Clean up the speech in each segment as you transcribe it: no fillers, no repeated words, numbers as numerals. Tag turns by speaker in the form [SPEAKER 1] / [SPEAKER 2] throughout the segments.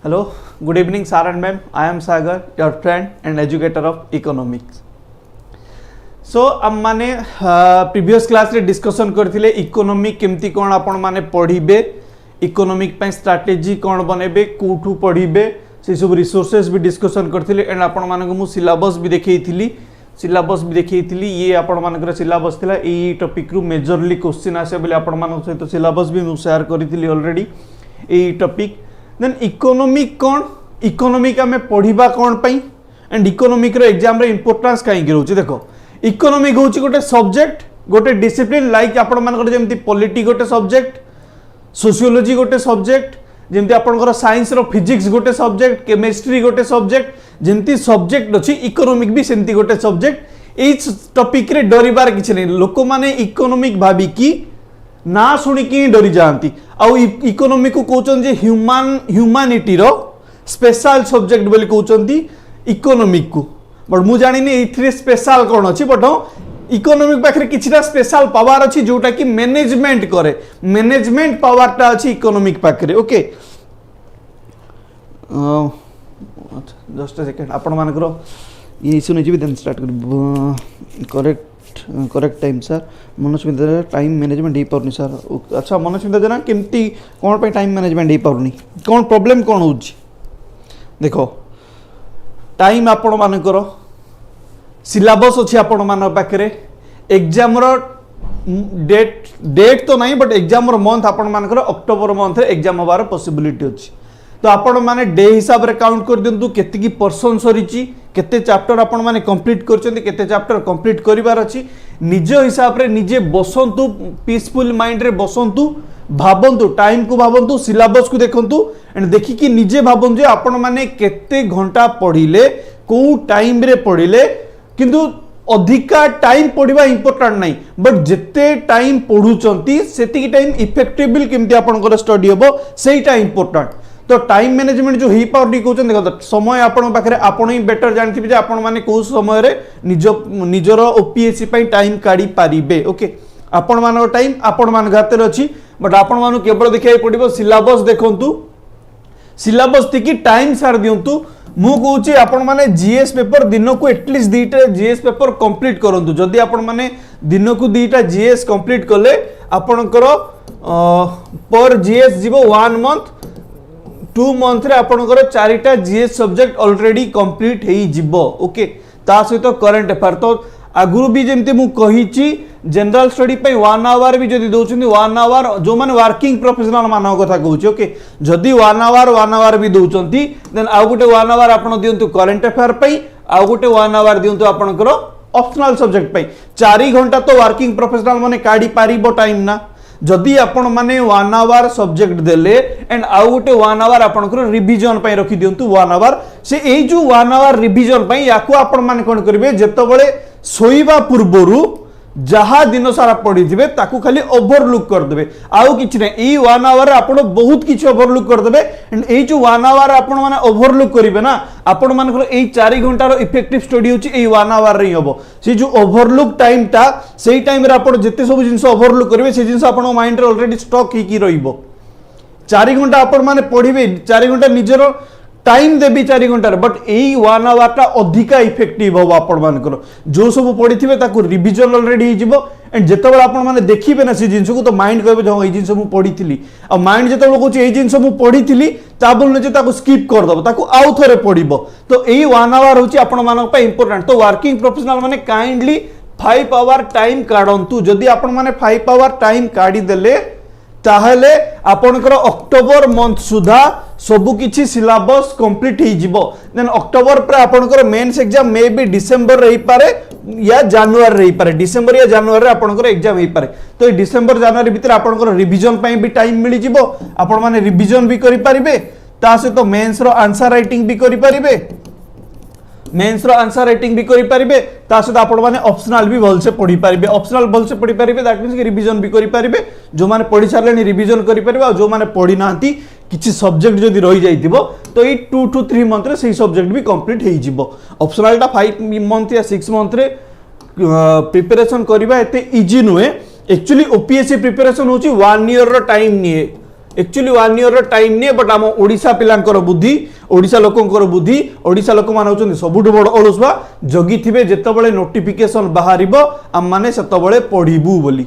[SPEAKER 1] Hello, good evening, sir and ma'am. I am Sagar, your friend and educator of economics. So हम माने previous class रे discussion करथिले economic केमती कोन आपण माने पढिबे, इकोनॉमिक पय स्ट्रेटजी कोन बनेबे, कोठू पढिबे, से सब रिसोर्सेस भी डिस्कशन करथिले एंड आपण माने को मु सिलेबस भी देखैथिली ये आपण मानकर सिलेबस थिला ए टॉपिक रु मेजरली क्वेश्चन आसे बोले आपण मान सहित सिलेबस भी मु शेयर करथिली ऑलरेडी ए टॉपिक देन इकोनॉमिक कोन इकोनॉमिक हमें पढ़िबा कोन पई एंड इकोनॉमिक रो एग्जाम रे इंपोर्टेंस काई गिरौची देखो इकोनॉमिक होची गोटे सब्जेक्ट गोटे डिसिप्लिन लाइक आपण मानकर जेमती पॉलिटी गोटे सब्जेक्ट सोशियोलॉजी गोटे सब्जेक्ट जेमती आपनकर साइंस रो फिजिक्स गोटे सब्जेक्ट केमिस्ट्री गोटे सब्जेक्ट जेमती सब्जेक्ट अछि इकोनॉमिक भी सेमती गोटे सब्जेक्ट ए टॉपिक रे डरिबार किछ नै लोक माने इकोनॉमिक भाबी की ना सुनी की डरी जाती आउ इकोनॉमिक को कहउछन जे ह्यूमैनिटी रो स्पेशल सब्जेक्ट बोली कहउछन इकोनॉमिक को बट मु जानि नै इथरे स्पेशल कोन अछि बट इकोनॉमिक पाखरे किछटा स्पेशल पावर अछि जोटा कि मैनेजमेंट करे मैनेजमेंट पावर ता अछि इकोनॉमिक पाखरे ओके जस्ट अ सेकंड आपण मानकर ये इशू नै जिबि देन स्टार्ट कर correct time sir Manosmita time management हो पारनी सर अच्छा मनोस्मिता जना केमती कौन पे टाइम मैनेजमेंट हो पारनी कौन प्रॉब्लम कौन हो देखो टाइम आपण मानकर सिलेबस अच्छी आपण मान पाखे एग्जाम डेट तो नहीं बट एग्जाम मंथ आपण मानकर अक्टोबर मंथ एग्जाम हबार पॉसिबिलिटी अच्छी तो आपण माने डे हिसाब रे काउंट कर दिंतु केते की पर्सन सरीची केते चैप्टर आपण माने कंप्लीट करचंती केते चैप्टर कंप्लीट करिवार अछि निज हिसाब रे निजे बसंतु पीसफुल माइंड रे बसंतु भाबंतु टाइम को भाबंतु सिलेबस को देखंतु एंड देखि कि निजे भाबन जे आपण माने केते घंटा पढिले को टाइम रे पढिले किंतु अधिका टाइम पढ़ा इंपोर्टेंट नहीं बट जिते टाइम पढ़ुचंती सेतिकी टाइम इफेक्टिवली केमती आपनकर स्टडी हबो सेटा इंपोर्टेंट तो टाइम मैनेजमेंट जो ही पाउडी कहउछन देखो समय आपण पाखरे आपण ही बेटर जानथिबे जे आपण माने को समय रे निजर ओपीएससी पई टाइम काढी पारिबे ओके आपण मानो टाइम आपण मान घाते अछि बट आपण मानु केवल देखै पड़िबो सिलेबस देखंतु सिलेबस तिकी टाइम सार दियंतु मु कहूची आपण माने जीएस पेपर दिन को एटलीस्ट दीटा जीएस पेपर कंप्लीट करंतु जदी आपण माने दिन को दीटा जीएस कंप्लीट कले आपणकर पर जीएस जीवो 1 मंथ 2 मंथ रे आपणकर 4टा जीएस सब्जेक्ट ऑलरेडी कंप्लीट हेई जिवो ओके ता सहित करंट अफेयर तो आगुरु भी जेमते मु कहिची जनरल स्टडी पे 1 आवर भी जदी दोछुनी 1 आवर जो माने वर्किंग प्रोफेशनल मानव कथा कहूची ओके जदी 1 आवर भी दोचंती देन आ गुटे 1 आवर आपण दियंतु करंट अफेयर पे आ गुटे 1 आवर दियंतु आपणकर ऑप्शनल सब्जेक्ट पे 4 घंटा तो वर्किंग प्रोफेशनल माने काढी पारिबो टाइम ना जदि आपण माने 1 आवर सब्जेक्ट देले एंड आउ गोटे 1 आवर आपनकर रिवीजन पई रखि दियंतु 1 आवर से एई जो 1 आवर रिवीजन पई याको आपण माने कोन करिवे जेतबेले सोईबा पूर्वरु जहा दिन सारा पढ़ी थे ताकू खाली ओवरलुक करदे आउ किछि नै ई 1 आवर आपण बहुत किछि ओवरलुक करदे एंड ए जो 1 आवर आपण माने ओवरलुक करिवे ना आपण मानकर ए 4 घंटा रो इफेक्टिव स्टडी होछि ए 1 आवर रे हबो से जो ओवरलुक टाइम ता सेही टाइम रे आपण जत्ते सब जिंस ओवरलुक करिवे से जिंस आपण माइंड रे ऑलरेडी स्टॉक ही की रहिबो 4 घंटा आपण माने पढ़िबे 4 घंटा निजरो टाइम देबी 4 घंटा बट यही 1 आवर टा अधिका इफेक्टिव हो आपण मानकर जो सब पढ़ी थे ताको रिवीजन ऑलरेडी हो एंड जेतबेला आपण माने देखिबे ना से जिंस को तो माइंड कहबे जो ए जिंस मु पढ़ी थिली आ माइंड जेतबेला कहूची ए जिंस मु पढ़ी थिली ता बोलने जे ताको स्किप कर दबो ताको आउ थरे पढ़िबो तो एही 1 आवर होची आपण मानक पे इंपोर्टेंट तो वर्किंग प्रोफेशनल माने काइंडली 5 आवर टाइम काढंतु जदी आपण माने 5 आवर टाइम काढी देले ताहले आपनकर अक्टोबर मंथ सुधा सबु किछि सिलेबस कंप्लीट ही जिवो देन अक्टोबर पर आपनकर mains exam may be December रही पारे या जनवरी रही पारे डिसेंबर या जनवरी रे आपनकर एग्जाम ही पारे तो डिसेंबर जनवरी भीतर आपनकर रिवीजन पई भी टाइम मिली जिवो आपण माने रिवीजन भी करि परिबे ता से तो मेंस रो आंसर राइटिंग भी करि परिबे मेंस रो आंसर राइटिंग भी करि परिबे ता सहित आपण माने ऑप्शनल भी भल से पढ़ी परिबे ऑप्शनल भल से पढ़ी परिबे दैट मींस कि रिवीजन भी करि परिबे जो माने पढ़ी सारलेनी रिवीजन करि परिबे आ जो माने पढ़ी नांती किछि सब्जेक्ट जदी रहि जाइतिबो तो ई 2 to 3 मंथ रे सेही सब्जेक्ट भी कंप्लीट हेइ जिवो ऑप्शनल टा 5 मंथ या 6 मंथ रे प्रिपरेशन करबा एते इजी नुहे एक्चुअली ओपीएससी प्रिपरेशन होची 1 ईयर रो टाइम निए एक्चुअली 1 ईयर टाइम नहीं बट आम ओडिशा पिलांकर बुद्धि ओडिशा लोकंकर बुद्धि ओडिशा लोक मान होचंदी सबुठु बड़ अलसुआ जगी थिबे जेतेबेले नोटिफिकेशन बाहरिबो आम माने सेतेबेले पढिबू बोली।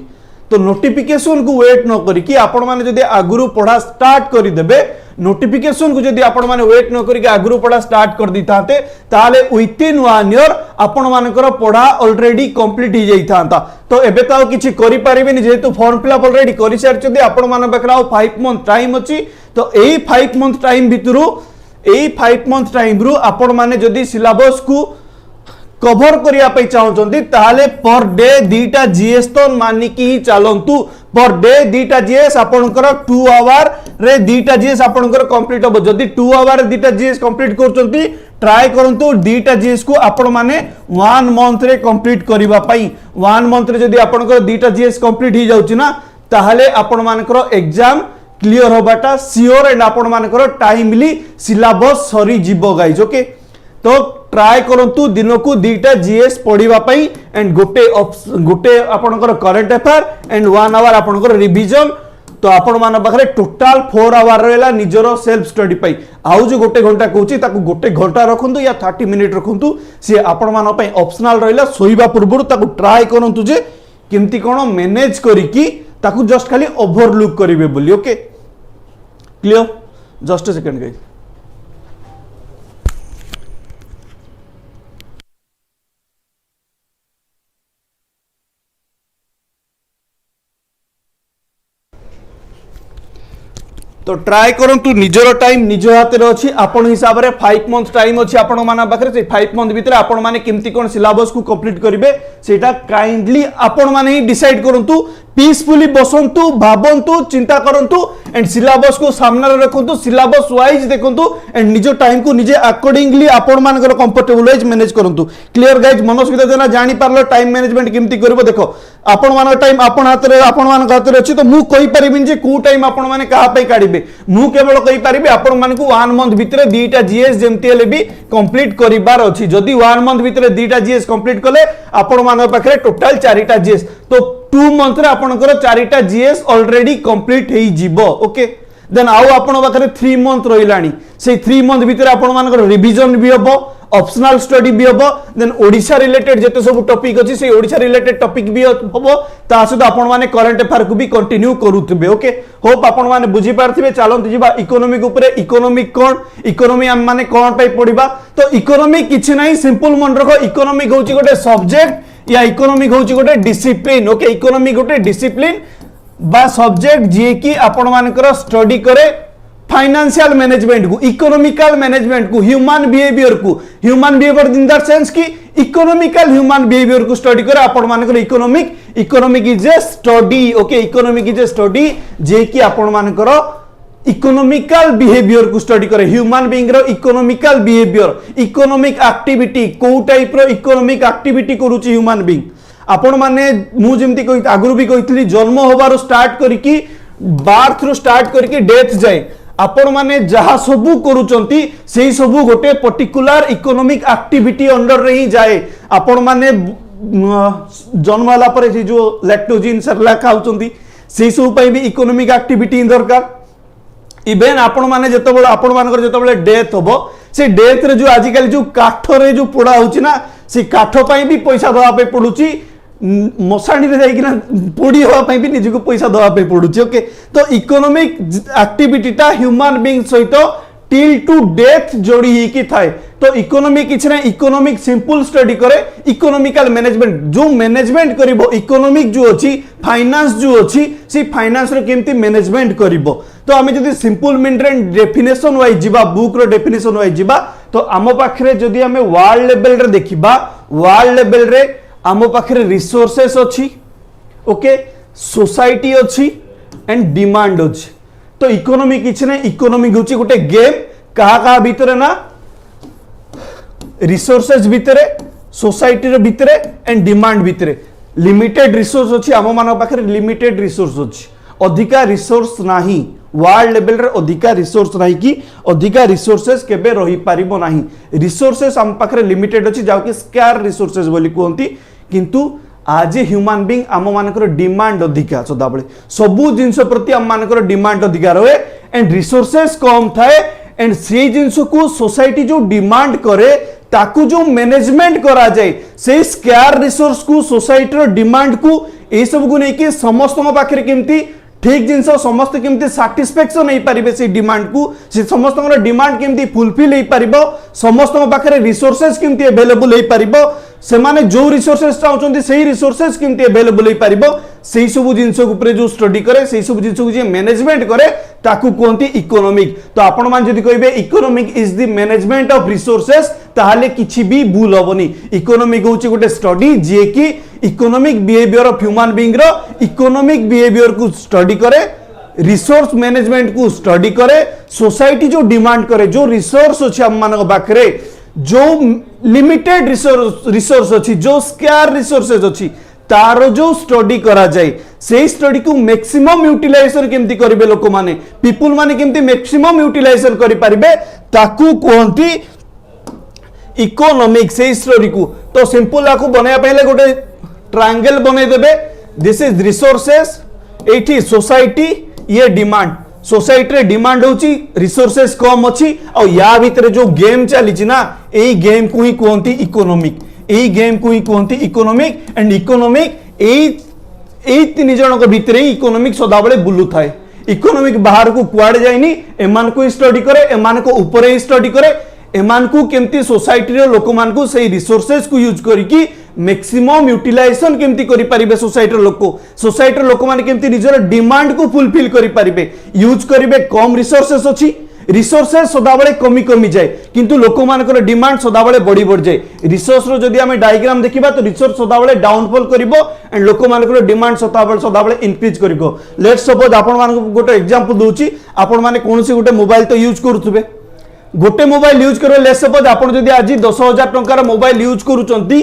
[SPEAKER 1] तो नोटिफिकेशन को वेट न करिकी आपण माने जदि आगुरु पढ़ा स्टार्ट करि देबे नोटिफिकेशन को जदि आपण माने वेट न करिकी आगुरु पढ़ा स्टार्ट कर दी थाते ताले विथ इन 1 ईयर आपण मानकर पढ़ा ऑलरेडी कंप्लीट ही जाई थांता। तो एबे तो किछि करि परिबेनी जेहेतु फॉर्म फिलअप ऑलरेडी करि सारछथि आपण माने बकरा 5 मंथ टाइम अछि। तो एई 5 मंथ टाइम भितरु एई 5 मंथ टाइम रु आपण माने जदि सिलेबस को कभर करिया पे चाहउचंती ताले पर डे दीटा जीएस तो मानिकी ही चलंतु पर डे दीटा जीएस आपनकर 2 आवर रे दीटा जीएस आपनकर कंप्लीट हो। जदि 2 आवर दीटा जीएस कंप्लीट करचंती ट्राई करंतु दीटा जीएस को आपण माने 1 मंथ रे कंप्लीट करिबा पई 1 मंथ रे जदि आपनकर दीटा जीएस कंप्लीट ही जाउची ना ताले आपण मानकर एग्जाम क्लियर होबाटा सियोर एंड आपण मानकर टाइमली सिलेबस सरी जीवो गाइस। ओके तो ट्राई करंतु दिन को दीटा जीएस पढ़िबा पई एंड गोटे आपनकर करंट अफेयर एंड 1 आवर आपनकर रिवीजन। तो आपण मान पाखरे टोटल 4 आवर रहला निजरो सेल्फ स्टडी पई आउ जो गोटे घंटा कहूची ताकू गोटे घंटा रखंतु या 30 मिनिट रखंतु से आपण मान पई ऑप्शनल रहला सोइबा पूर्व ताकू ट्राई करंतु जे केमती कोन मैनेज करिकी ताकू जस्ट खाली ओवरलुक करिवे बोली। Okay clear just a second guys. तो ट्राई करंतु निजर टाइम निज हाथ में अच्छी आपण हिसाब से 5 मंथ टाइम अच्छी आपण मान पाखे से 5 मंथ भितर आपण माने केमती कोन सिलेबस को कंप्लीट करिवे सेटा काइंडली आपण माने ही डिसाइड करंतु पीसफुली बसंतु भाबंतु चिंता करंतु एंड सिलेबस को सामने रखंतु सिलेबस वाइज देखंतु एंड निज टाइम को निजे अकॉर्डिंगली आपण मानकर कंफर्टेबल वाइज मैनेज करंतु। क्लियर गाइज मनस्विता देना जानि पारलो टाइम मैनेजमेंट केमती करबो देखो आपण मान टाइम आपण हाथ में अच्छी तो मु कहि परिबिन जे को टाइम आपण माने कहा पे काढिबे मु केवल कहि परिबे आपण मान को 1 मंथ भितर दीटा जीएस जेमती हेले भी कंप्लीट करिबार अछि। जदि 1 मंथ भितर दीटा जीएस कंप्लीट कले आपण मान पाखरे टोटल 4टा जीएस तो 2 मंथ रे आपनकर 4टा जीएस ऑलरेडी कंप्लीट हेई जिवो। ओके देन आउ आपण पाखरे 3 मंथ रहिलानी से 3 मंथ भितर आपण मानकर रिवीजन भी हबो ऑप्शनल स्टडी भी हबो देन ओडिशा रिलेटेड जते सब टॉपिक अछि से ओडिशा रिलेटेड टॉपिक भी हबो ता सहित आपण माने करंट अफेयर को भी कंटिन्यू करूथबे। ओके होप आपण माने बुझी पारथिबे चलंतु जिबा इकोनॉमिक ऊपर इकोनॉमिक कोन इकोनॉमी हम माने कोन पई पढिबा तो इकोनॉमिक किछि नाही सिंपल मन रखो इकोनॉमिक होची गोटे सब्जेक्ट या इकोनॉमिक होची गोटे डिसिप्लिन। ओके इकोनॉमिक गोटे डिसिप्लिन बा सब्जेक्ट जे कि आपण मानकर स्टडी करे फाइनेंशियल मैनेजमेंट को इकोनॉमिकल मैनेजमेंट को human behaviour in that sense कि इकोनॉमिकल ह्यूमन बिहेवियर को स्टडी करे आपण मानकर economic is a study. Okay economic is a study जे कि आपण मानकर इकोनॉमिकल बिहेवियर को स्टडी करे ह्यूमन बीइंग रो इकोनॉमिकल बिहेवियर इकोनॉमिक एक्टिविटी को टाइप रो इकोनॉमिक एक्टिविटी करूची ह्यूमन बीइंग आपण माने मु जेमती कहि आगुरु भी कहितली जन्म होबारो स्टार्ट करिकी बर्थ रो स्टार्ट करिकी डेथ जाए आपण माने जहा सबू करूचंती सेही सबू गोटे पर्टिकुलर इकोनॉमिक एक्टिविटी अंडर रे ही जाए। आपण माने जन्म होला परे जे जो लैक्टोजिन सरला खाउचंती सेही सब पई भी इकोनॉमिक एक्टिविटी दरकार। इवेन आपण माने जेतबेले आपण मानकर जेतबेले डेथ होबो से डेथ रे जो आजिकल जो काठ रे जो पोड़ा होची ना से काठ पई भी पैसा दवा पे पडुची मशाणी रे जाई किना पोड़ी होवा पई भी निज को पैसा दवा पे पडुची। ओके तो इकोनॉमिक एक्टिविटी ता ह्यूमन बीइंग सहित टिल टू डेथ जोड़ी ही की थाए। तो इकोनॉमी किछि ना इकोनॉमिक सिंपल स्टडी करे इकोनॉमिकल मैनेजमेंट जो मैनेजमेंट करिवो इकोनॉमिक जो अछि फाइनेंस जो अछि से फाइनेंस रो केमती मैनेजमेंट करिवो। तो आमे जदी सिंपल मेंटेन डेफिनेशन वाइज जिबा बुक रो डेफिनेशन वाइज जिबा तो आम पाखरे जदी आमे वर्ल्ड लेवल रे देखिबा वर्ल्ड लेवल रे आम पाखरे रिसोर्सेस अछि ओके सोसाइटी अछि एंड डिमांड अछि। तो इकोनॉमी किछि ना इकोनॉमी होछि गोटे गेम कहा भीतर ना रिसोर्सेस भितरे सोसाइटी रे भितरे एंड डिमांड भितरे लिमिटेड रिसोर्स अछि आम मान पाखरे लिमिटेड रिसोर्स अछि अधिका रिसोर्स नाही वर्ल्ड लेवल रे अधिका रिसोर्स नाही कि अधिका रिसोर्सेस केबे रही पारिबो नाही रिसोर्सेस आम पाखरे लिमिटेड अछि जाउ कि स्कार रिसोर्सेस बोली कहंती किंतु आज ए ह्यूमन बीइंग आम मानकर डिमांड अधिका सदाबले सबु जिंस प्रति आम मानकर डिमांड अधिका रहे एंड रिसोर्सेस कम थाए एंड से जिंस को सोसाइटी जो डिमांड करे ताकू जो मैनेजमेंट करा जाए से स्केयर रिसोर्स को सोसाइटी डिमांड को ए सब को लेकिन समस्त पाखे केमती ठीक जिनस समस्त केमती सैटिस्फैक्शन हो पारे से डिमांड को से समस्त डिमांड केमती फुलफिल हो पार समस्त पाखे रिसोर्सेस केमती अवेलेबल हो पार से माने जो रिसोर्सेस चाहते से रिसोर्सेस केमती अवेलेबल हो पार से सब जिनस जो स्टडी करे से सब जिनस को मैनेजमेंट करे ताकू कहते इकोनॉमिक तो आपण मान जदि कहबे economic is the management of resources ताहाले किछि भी भूल होबनी इकोनॉमिक होची गोटे स्टडी जे कि economic behaviour of human being रो इकोनॉमिक बिहेवियर को स्टडी करे रिसोर्स मैनेजमेंट को स्टडी करे सोसाइटी जो डिमांड करे जो रिसोर्स अछि हम मानक बाकरे जो लिमिटेड रिसोर्स अछि जो स्केयर रिसोर्सेस अछि तार जो स्टडी करा जाए से स्टडी को मैक्सिमम यूटिलाइजेशन केमती करिवे लोक माने पीपल माने केमती मैक्सिमम यूटिलाइजेशन करि परिबे ताकू कहंती इकोनॉमिक से स्टडी को तो सिंपल आकू बनाया पहले गोटे ट्रायंगल बनै देबे दिस इज रिसोर्सेस एठी सोसाइटी ये डिमांड सोसाइटी रे डिमांड होची रिसोर्सेस कम अछि और या भीतर जो गेम चली छी ना एई गेम को ही कहंती इकोनॉमिक एई गेम को ही कहंती इकोनॉमिक एंड इकोनॉमिक एई तीन जन को भीतर ही इकोनॉमिक सदाबले बुलु थाए इकोनॉमिक बाहर को कुआडे जाइनी एमान को स्टडी करे एमान को ऊपर ही स्टडी करे एमान को केमती सोसाइटी रे लोक मान को सही रिसोर्सेस को यूज करिकी मैक्सिमम यूटिलाइजेशन केमती करि परिबे सोसाइटी रे लोक माने केमती निजर डिमांड को फुलफिल करि परिबे यूज करिबे कम रिसोर्सेस अछि रिसोर्सेस सदाबले कमी कमी जाए किंतु लोक मानकर डिमांड सदाबले बढ़ी बढ़ जाए रिसोर्स रो जदि आमे डायग्राम देखिबा तो रिसोर्स सदाबले डाउनफॉल करिवो एंड लोक मानकर डिमांड सदाबले इंक्रीज करिवो लेट्स सपोज आपण मान गोटे एग्जांपल दोची आपण माने कोनसी गोटे मोबाइल तो यूज करूथबे गोटे मोबाइल यूज करो लेट्स सपोज आपण जदि आज 10,000 टंकार मोबाइल यूज करूचंती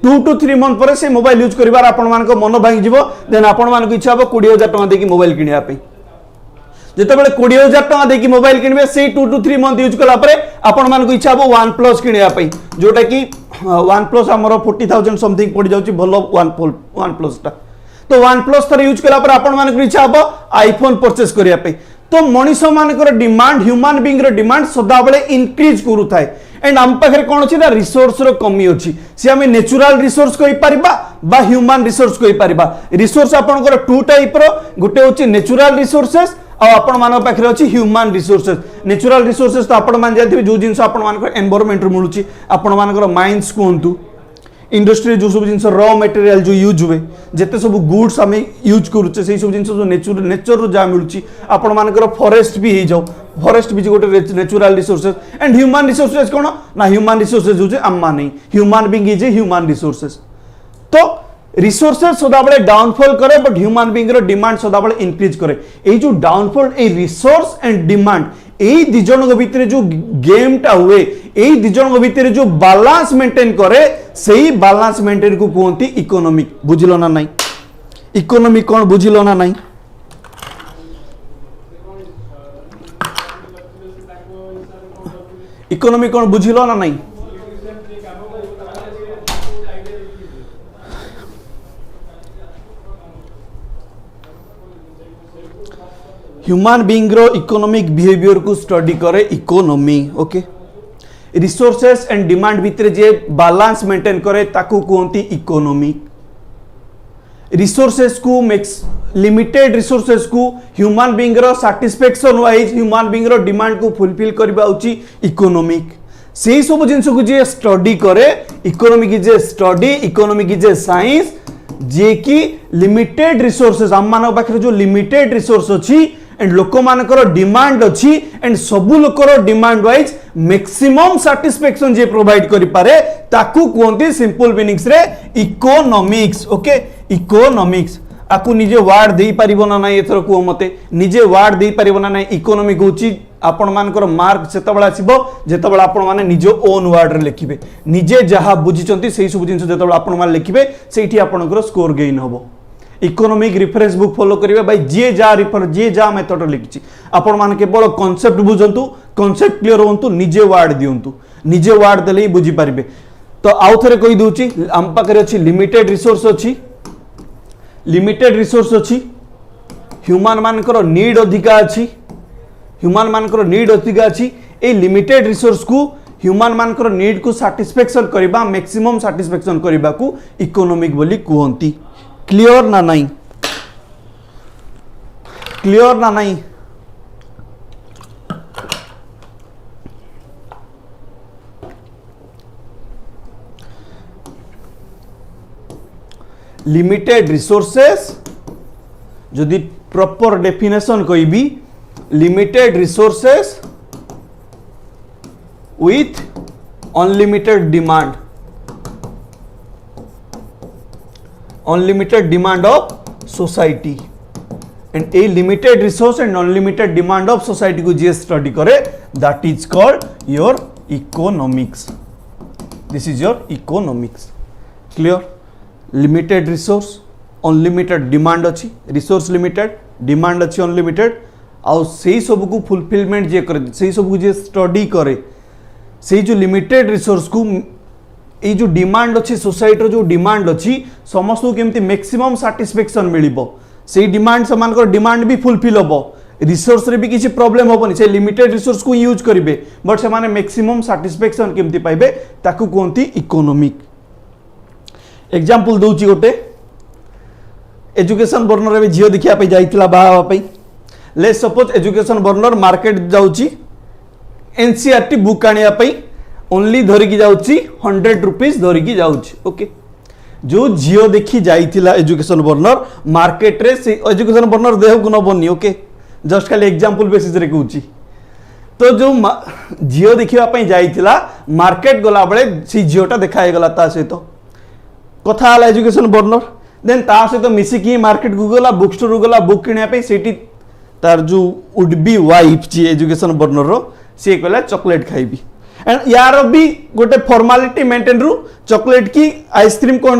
[SPEAKER 1] 2 to 3 मंथ पर से मोबाइल यूज करिवार आपण मान को मन भांगी जीवो देन आपण मान को इच्छा हो 20,000 टंका देकी मोबाइल किनिया पे जेतेबेले 20,000 टंका देकी मोबाइल किनबे से 2 to 3 मंथ यूज कला परे आपण मान को इच्छा हो OnePlus किनिया पे जोटा कि OnePlus हमरो 40,000 समथिंग पड़ जाउची भलो OnePlus ता तो OnePlus थरे यूज कला पर आपण मान को इच्छा हो आईफोन परचेस करिया पे तो मनीष मानकर डिमांड ह्यूमन बीइंग रो डिमांड सदाबले इंक्रीज करू थाए एंड हम पाखरे कोन अछि ना रिसोर्स रो कमी अछि से हमें नेचुरल रिसोर्स कहि परिबा बा ह्यूमन रिसोर्स कहि परिबा रिसोर्स आपनकर टू टाइप रो गुटे होछि नेचुरल रिसोर्सेस आ आपण मानक पाखरे अछि ह्यूमन रिसोर्सेस नेचुरल रिसोर्सेस तो आपण मान जानथिबे जो जिंस आपण मानकर एनवायरनमेंट रो मिलुछि आपण मानकर माइंस कोंतु इंडस्ट्री जो सब जिनस रॉ मटेरियल जो यूज हुए जेते सब गुड्स आम यूज करूचे से सब जिनस जो नेचर रो जा मिलुची आपण मानकर फॉरेस्ट भी हो जाओ फॉरेस्ट भी गोटे natural resources and human resources कोन ना ह्यूमन रिसोर्सेस होचे अम्मा नहीं human being is a human resources तो रिसोर्सेस सदाबले डाउनफॉल करे बट ह्यूमन बीइंग रो डिमांड सदाबले इंक्रीज करे ए जो डाउनफॉल ए रिसोर्स एंड डिमांड এই দুজনক ভিতরে जो गेमटा हुए এই দুজনক ভিতরে जो बैलेंस मेंटेन करे सेही बैलेंस मेंटेन को कहते इकोनॉमिक बुझिलो ना नहीं इकोनॉमिक कोन बुझिलो ना नहीं इकोनॉमिक कोन बुझिलो ना नहीं ह्यूमन बीइंग रो इकोनॉमिक बिहेवियर को स्टडी करे economy okay resources and demand भितर जे बैलेंस मेंटेन करे ताकू कहती इकोनॉमी रिसोर्सेस को मिक्स लिमिटेड रिसोर्सेस को ह्यूमन बीइंग रो सैटिस्फैक्शन वाइज ह्यूमन बीइंग रो डिमांड को फुलफिल करबा उची इकोनॉमिक सेही सब जिंस को जे स्टडी करे economic is a study economic is a science जे कि लिमिटेड रिसोर्सेस हम मानक पाखरे जो लिमिटेड रिसोर्स अछि एंड लोक मानकर डिमांड अच्छी एंड सबु लोकर डिमांड वाइज मैक्सिमम सैटिस्फैक्शन जे प्रोवाइड करि पारे ताकू कहंती सिंपल मीनिंग्स रे इकोनॉमिक्स ओके इकोनॉमिक्स आकु निजे वर्ड देई परिबो ना नाही एथर को मते निजे वर्ड देई परिबो ना नाही इकोनॉमिक होची आपण मानकर मार्क सेतबेला आसीबो जेतबेला आपण माने निजे ओन वर्ड रे लिखिबे निजे जहा बुझिचंती सेही सब जिंस जेतबेला आपण मान लिखिबे सेठी आपनकर स्कोर गेन हबो इकोनॉमिक रेफरेंस बुक फॉलो करिवे भाई जे जा मेथड लिखिछि आपण मान केवल कांसेप्ट बुझंतु कांसेप्ट क्लियर होंतु निजे वर्ड दियंतु निजे वर्ड देले बुझी परिबे तो आउ थरे कहि दोछि हम पाखरे अछि लिमिटेड रिसोर्स अछि लिमिटेड रिसोर्स अच्छी ह्यूमन मानकर नीड अधिका अच्छी ह्यूमन मानकर नीड अधिका अच्छी ए लिमिटेड रिसोर्स को ह्यूमन मानकर नीड को सैटिस्फैक्शन करबा मैक्सिमम सैटिस्फैक्शन करबा को इकोनॉमिक बोली कहंती क्लियर ना नहीं क्लियर ना नहीं लिमिटेड रिसोर्सेस जदि प्रॉपर डेफिनेशन कहबी limited resources with unlimited demand of society and a limited resource and unlimited demand of society को जे स्टडी करे that is called your economics. This is your economics. Clear? Limited resource unlimited demand अच्छी resource limited demand अच्छी unlimited आउ से सब को fulfilment जे करे से सब को जे स्टडी करे से जो लिमिटेड रिसोर्स को ये जो डिमांड अच्छी सोसाइटी जो डिमांड अच्छी समस्त को केमती मैक्सिमम सैटिस्फैक्शन मिलिबो से डिमांड समान डिमांड भी फुलफिल हम रिसोर्स रे भी किसी प्रॉब्लम होबनी से लिमिटेड रिसोर्स को यूज करेंगे बट से माने मैक्सिमम सैटिस्फैक्शन केमती पाइबे ताकू कहती इकोनॉमिक एग्जांपल दउची गोटे एजुकेशन बर्नर रे झियो देखिया पे जाइतिला बाहा पे लेट्स सपोज एजुकेशन बर्नर मार्केट जाउची एनसीईआरटी बुक आनिया पई ओनली धरिकी जाउची 100 रुपीस धरिकी जाउची ओके जो झियो देखी जाइतिला एजुकेशन बर्नर मार्केट रे से एजुकेशन बर्नर देह गुण बनी ओके जस्ट खाली एग्जांपल बेसिस रे कहूची तो जो झियो देखिबा पई जाइतिला मार्केट गला बळे सी झियोटा देखाय गला ता सहित कथा आला एजुकेशन बर्नर देन ता सहित मिसी की मार्केट को गला बुक स्टोर गला बुक किनिया पई सेठी तार जो वुड बी वाइफ जी एजुकेशन बर्नर रो सी कहला चॉकलेट खाइबी एंड यार भी गोटे फॉर्मालिटी मेंटेन रु चॉकलेट की आइसक्रीम को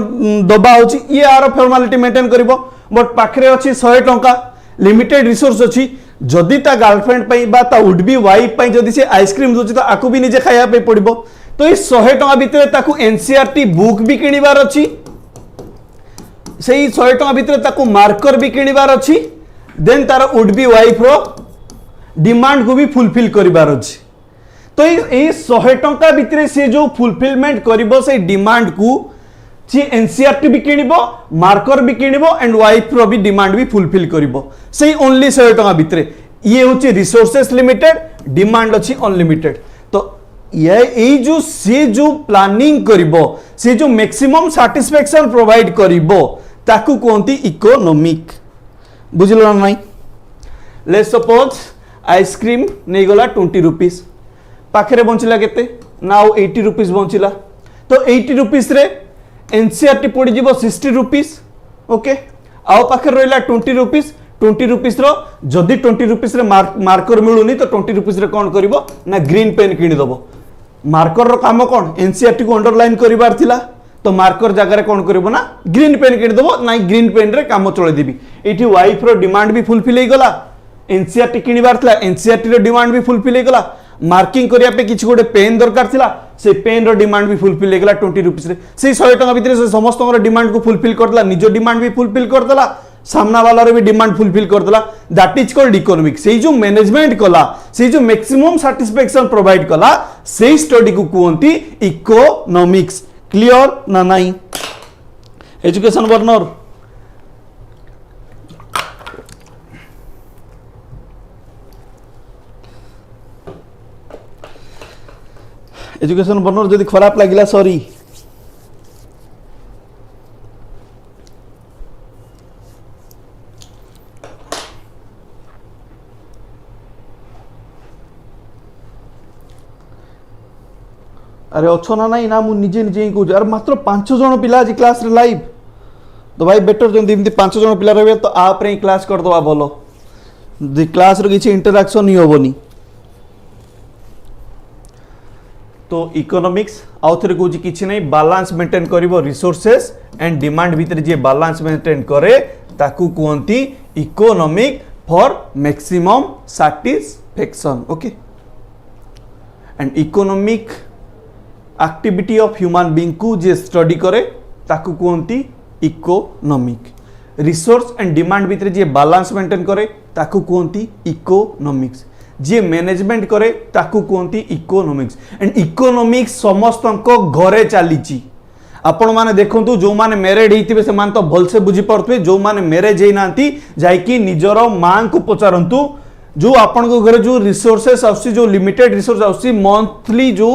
[SPEAKER 1] दबा होची ये यार फॉर्मालिटी मेंटेन करिवो बट पाखरे अछि 100 टंका लिमिटेड रिसोर्स अछि जदि ता गर्लफ्रेंड पई बा ता वुड बी वाइफ पई जदि से आइसक्रीम दोची तो आकु भी निजे खाया पे पड़िबो तो ये 100 टंका भितर ताकू एनसीईआरटी बुक भी किनिबार अछि सेही 100 टंका भितर ताकू मार्कर भी किनिबार अछि देन तार वुड बी वाइफ रो डिमांड को भी फुलफिल करिबार अछि तो ये 100 टंका भितर से जो फुलफिलमेंट करिबो से डिमांड को सी एनसीईआरटी भी किनिबो मार्कर भी किनिबो एंड वाइफ रो भी डिमांड भी फुलफिल करिबो से ओनली 100 टंका भितर ये होची रिसोर्सेस लिमिटेड डिमांड अछि अनलिमिटेड तो ये जो से जो प्लानिंग करिबो से जो मैक्सिमम सैटिस्फैक्शन प्रोवाइड करिबो ताकू कोंती इकोनॉमिक बुझलो ना नहीं लेट्स सपोज आइसक्रीम नहीं गला 20 रुपीस पाखरे बंचिला केते नाउ 80 रुपीस बंचिला तो 80 रुपीस रे एनसीईआरटी पड़ी जीवो 60 रुपीस ओके आउ पाखरे रहला 20 रुपीस रो जदी 20 रुपीस रे मार्कर मिलुनी तो 20 रुपीस रे कोन करिवो ना ग्रीन पेन किनि दबो मार्कर रो काम कोन एनसीईआरटी को अंडरलाइन करिवार थिला तो मार्कर जगह कौन करिवो ना ग्रीन पेन किनि दबो ना ग्रीन पेन रे काम चले देबी एठी वाइफ रो डिमांड भी फुलफिल हे गला एनसीईआरटी किनिबार थिला एनसीईआरटी रो डिमांड भी फुलफिल हे गला मार्किंग करिया पे किछि गोटे पेन दरकार थिला से पेन रो डिमांड भी फुलफिल हे गला 20 रुपीस रे से 100 टका भितर से समस्त रो डिमांड को फुलफिल करदला निजो डिमांड भी फुलफिल करदला सामना वाला रे भी डिमांड फुलफिल करदला दैट इज कॉल्ड इकोनॉमिक से जो मैनेजमेंट कला से जो मैक्सिमम सैटिस्फैक्शन प्रोवाइड कला से स्टडी को कहंती इकोनॉमिक्स क्लियर ना नहीं एजुकेशन बर्नर एजुकेशन बर्नर जदि खराब लगिला सॉरी अरे अच्छो ना नहीं ना मु निजे निजे ही कहूँ अरे मात्र 5 जन पिला आज क्लास रे लाइव तो भाई बेटर जमी 5 जन पिला रहे तो आप रे क्लास कर दवा भलो क्लास रे किसी इंटरैक्शन ही होबनी तो इकोनॉमिक्स आउ थे कहूँ कि नहीं बैलेंस मेंटेन करिवो रिसोर्सेस एंड डिमांड भितर जे बैलेंस मेंटेन करे ताकू कहंती economic for maximum satisfaction okay and economic activity of human being को जे स्टडी करे ताकू कहंती इकोनॉमिक रिसोर्स एंड डिमांड भितर जी बैलेंस मेंटेन करे ताकू कहती इकोनॉमिक्स, जी मैनेजमेंट करे ताकू कहती इकोनॉमिक्स। एंड इकोनॉमिक्स समस्त घरे चली। आपण माने देखंतु जो माने मैरिड होइतिबे से मान तो भलसे बुझी पारथबे, जो माने मैरिज होई नांती जाईकी निजर मां को पचारंतु जो आपण को घर जो रिसोर्सेस आसी, जो लिमिटेड रिसोर्स आसी, मंथली जो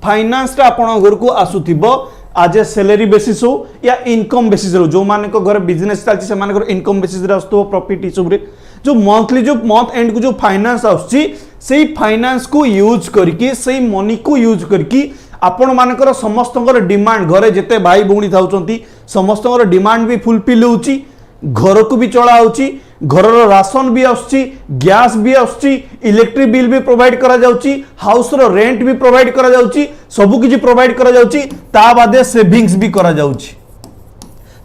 [SPEAKER 1] फाइनेंस आपण घर को आसुथिबो आज ए सैलरी बेसिस हो या इनकम बेसिस रो, जो माने को घर बिजनेस चलची से माने को इनकम बेसिस रे आसतो प्रॉफिट हिसाब रे जो मंथली जो मंथ एंड को जो फाइनेंस आसी सेही फाइनेंस को यूज करके सेही मनी को यूज करके आपण मानकर समस्तଙ୍କର डिमांड घरे जिते भाई भौणी थाउचंती समस्तଙ୍କର डिमांड भी फुलफिल होउची, घर को भी चला होउची, घरर राशन भी आउची, गैस भी आउची, इलेक्ट्रिक बिल भी प्रोवाइड करा जाउची, हाउस रो रेंट भी प्रोवाइड करा जाउची, सब किछि प्रोवाइड करा जाउची, ता बादे सेविंग्स भी करा जाउची,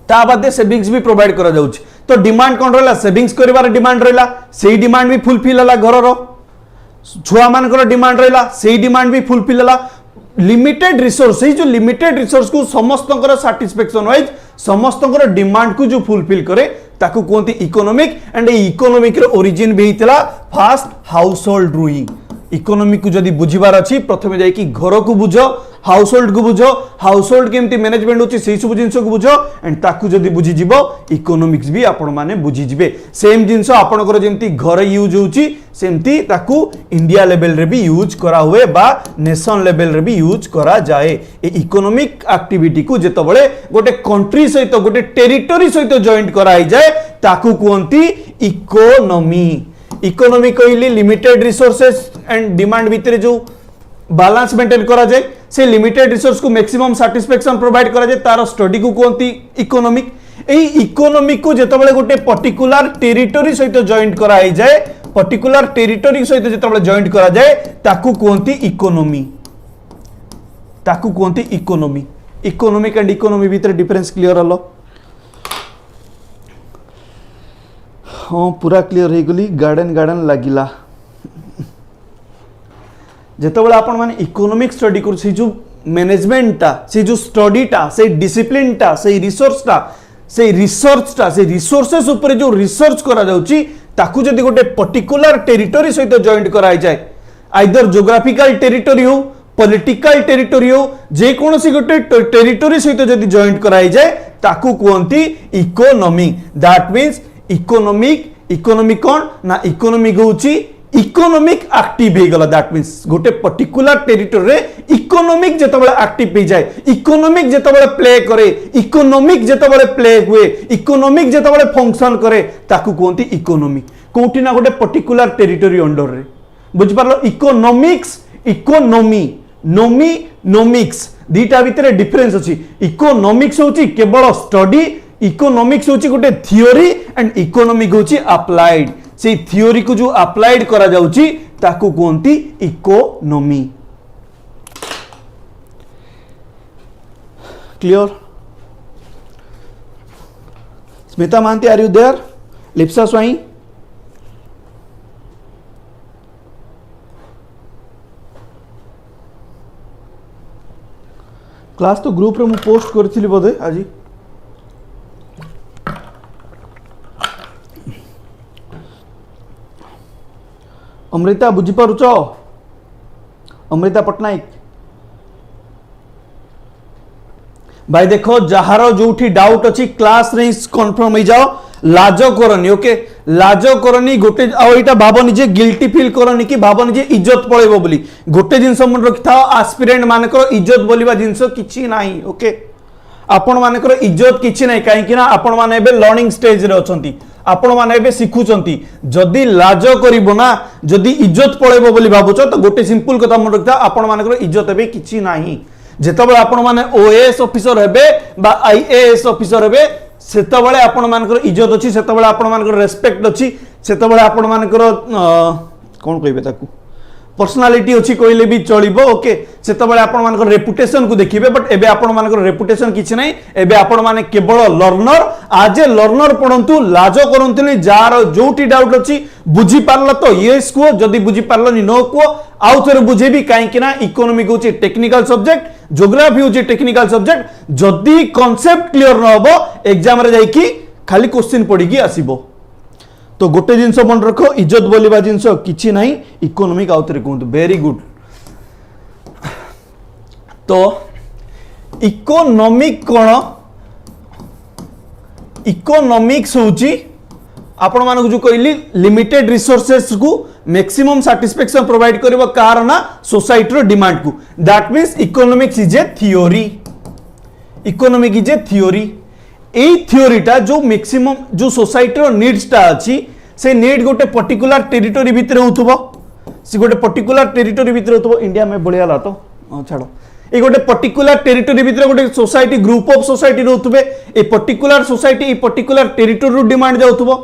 [SPEAKER 1] ता बादे सेविंग्स भी प्रोवाइड करा जाउची। तो डिमांड कोन रहला, सेविंग्स करिवार डिमांड रहला, सेही डिमांड भी फुलफिल होला, घरर छुआ मानकर डिमांड रहला, सेही डिमांड भी फुलफिल होला। लिमिटेड रिसोर्स जो लिमिटेड रिसोर्स को समस्त सैटिस्फैक्शन वाइज समस्त डिमांड को जो फुलफिल करे ताकू कहते इकोनॉमिक। एंड इकोनॉमिक रो ओरिजिन भी होता फास्ट हाउस होल्ड रु ही। इकोनॉमिक को जदि बुझीबार अच्छी प्रथम जाइए घर को बुझ, हाउस होल्ड को बुझ, हाउस होल्ड केमती मैनेजमेंट होची से सब जिंस को बुझ एंड ताकू जदि बुझी जिवो इकोनॉमिक्स भी आपण माने बुझी जिवे। सेम जिंस आपणकर जेमती घर यूज होची सेमती ताकू इंडिया लेवल रे भी यूज करा हुए बा नेशन लेवल रे भी यूज करा जाए। ए इकोनॉमिक एक्टिविटी को जेतबळे गोटे कंट्री सहित गोटे टेरिटरी सहित जॉइंट करा जाए ताकू कहंती इकोनॉमी। इकोनॉमी कहली लिमिटेड रिसोर्सेस एंड डिमांड भितर जो बैलेंस मेंटेन करा जाए से लिमिटेड रिसोर्स को मैक्सिमम सैटिस्फैक्शन प्रोवाइड करा जाए तार स्टडी को कहती इकोनॉमिक। एई इकोनॉमिक को जेतबळे गोटे पर्टिकुलर टेरिटरी सहित जॉइंट करा जाए, पर्टिकुलर टेरिटरी सहित जेतबळे जॉइंट करा जाए ताकू कहती इकोनॉमी, ताकू कहती इकोनॉमी। इकोनॉमिक एंड इकोनॉमी भितर डिफरेंस क्लियर हलो? हाँ पूरा क्लियर हो गली। गार्डन गार्डन लगिला जेतबळे आपण माने इकोनॉमिक स्टडी कर से जो मैनेजमेंट टा, से जो स्टडी टा, से डिसिप्लिन टा, से रिसोर्स टा, से रिसर्च टा, से रिसोर्सेस ऊपर जो रिसर्च करा जाउची ताकू जदि गोटे पर्टिकुलर टेरिटरी सहित जॉइंट कराई जाए, आइदर ज्योग्राफिकल टेरिटरी हो, पॉलिटिकल टेरिटरी हो, जे कोनोसी गोटे टेरिटरी सहित जदि जॉइंट कराई जाए ताकू कहंती economy. That means economic, economic कौन ना इकोनॉमिक होची इकोनॉमिक एक्टिव हो गला। दैट मींस गोटे पर्टिकुलर टेरिटरी रे इकोनॉमिक जेतबळे एक्टिव हो जाए, इकोनॉमिक जेतबळे प्ले करे, इकोनॉमिक जेतबळे प्ले हुए, इकोनॉमिक जेतबळे फंक्शन करे ताकू कहंती इकोनॉमी। कोठी ना गोटे पर्टिकुलर टेरिटरी अंडर रे बुझ पारलो। इकोनॉमिक्स इकोनॉमी, नोमी नोमिक्स दीटा भितर डिफरेंस अछि। इकोनॉमिक्स होची केवल स्टडी, इकोनॉमिक्स होची गोटे थियोरी एंड इकोनॉमिक होची अप्लाइड। से थियोरी को जो अप्लाइड करा जाउची ताकू कहंती economy. Clear? Smita Mahanti are you there? Lipsa Swain? Class तो ग्रुप रे मु पोस्ट करथिली बोधे आज। अमृता बुझी पारुच? अमृता पटनायक भाई देखो जहार जोठी डाउट अच्छी क्लास रे कन्फर्म हो जाओ, लाज करनी। ओके लाज करनी गोटे आईटा भावनी जे गिल्टी फील करनी कि भावनी जे इज्जत पळेबो बोली। गोटे जिंस मन रखिथा एस्पिरेंट मानकर इज्जत बोलिबा जिंस किछि नाही। ओके आपण मानकर इज्जत किछि नाही काहे ना आपण माने बे लर्निंग स्टेज रे अछंती, आपण माने बे सिखुचंती। जदी लाज करिवो ना, जदी इज्जत पळेबो बोली भाबुच तो गोटे सिंपल कथा मन रखिथा आपण मानकर इज्जत बे किछि नाही। जेतबळे आपण माने ओएएस ऑफिसर हेबे बा आईएएस ऑफिसर हेबे सेतबळे आपण मानकर इज्जत अछि, सेतबळे आपण मानकर रेस्पेक्ट अछि, सेतबळे आपण मानकर कोन कहबे ताकू पर्सनालिटी अच्छी कहले भी चलिबो। ओके सेतबळे आपण मानकर रेपुटेशन को देखिबे, बट एबे आपण मानकर रेपुटेशन किछि नै। एबे आपण माने केवल लर्नर, आज ए लर्नर पढंतु, लाज करंतुनी। जार जोटी डाउट अछि बुझी पारला तो यस को, जदी बुझी पारलनी नो को आउ थरे बुझेबी। काहे कि ना इकोनॉमिक होची टेक्निकल सब्जेक्ट, ज्योग्राफी होची टेक्निकल सब्जेक्ट। जदी कांसेप्ट क्लियर न होबो एग्जाम रे जाई कि खाली क्वेश्चन पड़ी आसीबो। तो गोटे जिनस मन रख इज्जत बोलिबा जिनस किछि नाही इकोनॉमिक आउतरे कहतु वेरी गुड। तो इकोनॉमिक कोन इकोनॉमिक्स होची आपण मानक जो कहली लिमिटेड रिसोर्सेस को मैक्सिमम सैटिस्फैक्शन प्रोवाइड करबो कार ना सोसाइटी रो डिमांड को। That means economics is a theory. Economic is a theory. ए थ्योरीटा जो मैक्सिमम जो सोसाइटी रो नीड्सटा अछि से नीड गोटे पर्टिकुलर टेरिटरी भितर होतबो। से गोटे पर्टिकुलर टेरिटरी भितर होतबो। इंडिया में बढ़िया ला तो छाड़ो ए गोटे पर्टिकुलर टेरिटरी भितर गोटे सोसाइटी ग्रुप ऑफ सोसाइटी रहउतबे। ए पर्टिकुलर सोसाइटी ए पर्टिकुलर टेरिटरी रो डिमांड जाउतबो।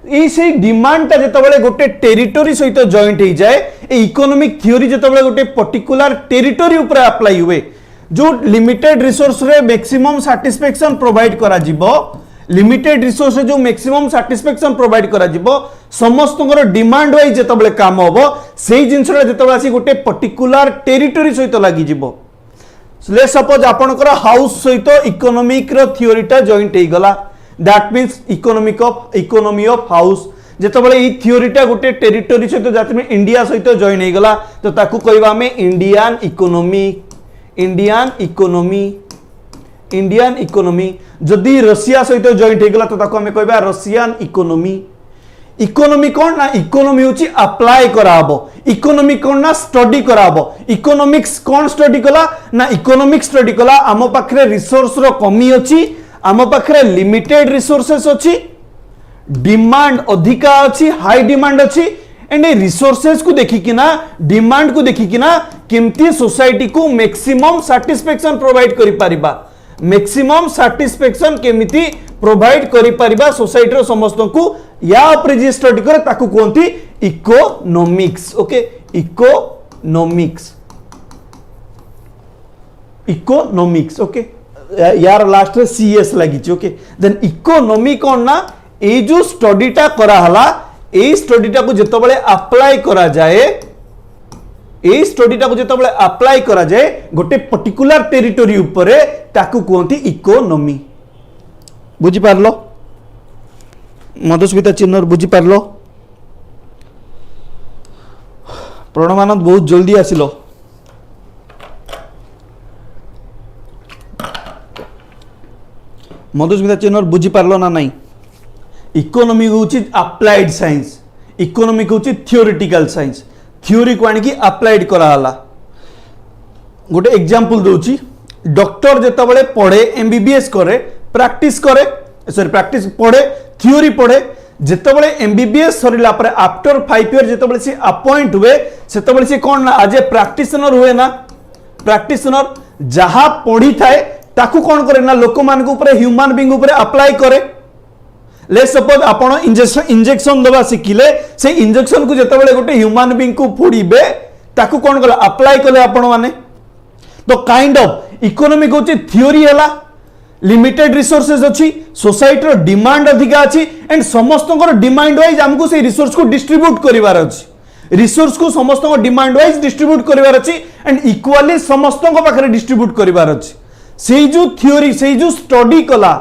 [SPEAKER 1] ए से डिमांडटा जेतबेले गोटे टेरिटरी सहित जॉइंट हो जाए ए इकोनॉमिक थ्योरी जेतबेले गोटे पर्टिकुलर टेरिटरी ऊपर अप्लाई हुए जो लिमिटेड रिसोर्स रे मैक्सिमम सैटिस्फैक्शन प्रोवाइड करा जिवो। लिमिटेड रिसोर्स जो मैक्सिमम सैटिस्फैक्शन प्रोवाइड करा जिवो समस्त डिमांड वाइज जेतबेले काम होबो सेही जिंसटा जेतबेले आसी गोटे पर्टिकुलर टेरिटरी सहित लागि जिवो। लेट्स सपोज आपनकर हाउस सहित इकोनॉमिक रो थ्योरीटा जॉइंट हे गला। That means economy of house जेतबेले ई थ्योरीटा गोटे टेरिटरी सहित जाति में इंडिया सहित जॉइन हे गला तो ताकू कहबा में Indian economy. Indian economy Indian economy जदि रशिया सहित जॉइंट हे गला तो ताकू हमें कहबा रशियन इकोनॉमी। इकोनॉमी कौन ना इकोनॉमी होची अप्लाई कराबो। इकोनॉमी कौन ना स्टडी कराबो। इकोनॉमिक्स कौन स्टडी कला ना इकोनॉमिक्स स्टडी कला आम पाखरे रिसोर्स रो कमी अछि आम पाखरे लिमिटेड रिसोर्सेस अछि डिमांड अधिका अछि हाई डिमांड अछि एंड रिसोर्सेस को देखिकिना डिमांड को देखिकिना केमती सोसाइटी को मैक्सिमम सैटिस्फैक्शन प्रोवाइड करि परिबा। मैक्सिमम सैटिस्फैक्शन केमिति प्रोवाइड करि परिबा सोसाइटी रो समस्त को या ऊपर जे स्टडी करे ताकू कोंती economics. Okay economics economics okay यार लास्ट रे सीएस लागि ओके देन इकोनॉमी कोन ना ए जो स्टडीटा करा हला ए स्टडीटा को जेतबेले अप्लाई करा जाए ए स्टडीटा को जेतबेले अप्लाई करा जाए गोटे पर्टिकुलर टेरिटरी ऊपर ताकू कोंती इकोनॉमी। बुझी पारलो मधुस्मिता चिन्नर बुझी पारलो प्रणमानंद बहुत जल्दी आसिलो। मधुस्मिता चिन्नर बुझी पारलो ना नहीं। इकोनॉमी होची अप्लाइड साइंस इकोनॉमिक होची थियोरेटिकल साइंस थ्योरी को आनी अप्लाइड करा हला। गोटे एग्जांपल दोची डॉक्टर जेतबेले पढ़े एमबीबीएस करे प्रैक्टिस करे सॉरी प्रैक्टिस पढ़े थ्योरी पढ़े जेतबेले एमबीबीएस सरिला पर आफ्टर 5 इयर जेतबेले से अपॉइंट हुए सेतबेले से कोन ना आज ए प्रैक्टिशनर हुए ना प्रैक्टिशनर जहां पढ़ी थाए ताकू कोन करे ना लोक मान ऊपर ह्यूमन बीइंग ऊपर अप्लाई करे। लेट्स सपोज आपण इंजेक्शन दबा सिखिले से इंजेक्शन को जेतबेले गोटे ह्यूमन बीइंग को फोड़ीबे ताकू कोन कला अप्लाई कले आपण माने। तो काइंड ऑफ इकोनॉमिक होची थ्योरी हला लिमिटेड रिसोर्सेस अच्छी सोसाइटी रो डिमांड अधिका अच्छी एंड समस्त डिमांड वाइज हमको से रिसोर्स को डिस्ट्रीब्यूट करिवार अच्छी रिसोर्स को समस्त डिमांड वाइज डिस्ट्रीब्यूट करिवार अच्छी एंड इक्वाली समस्त पाखरे डिस्ट्रीब्यूट करिवार अच्छी से जो थ्योरी से जो स्टडी कला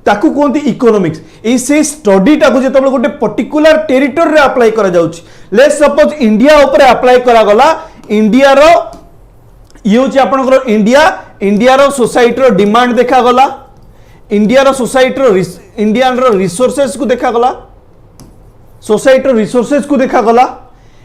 [SPEAKER 1] ताकू कहते इकोनॉमिक्स ए से स्टडी टाको जेतबेले गोटे पर्टिकुलर टेरिटरी रे अप्लाई करा जाउची। लेट्स सपोज इंडिया ऊपर अप्लाई करा गला इंडिया रो ये होची आपनकर इंडिया रो सोसाइटी रो डिमांड देखा गला इंडिया रो सोसाइटी रो इंडियन रो रिसोर्सेस को देखा गला सोसाइटी रो रिसोर्सेस को देखा गला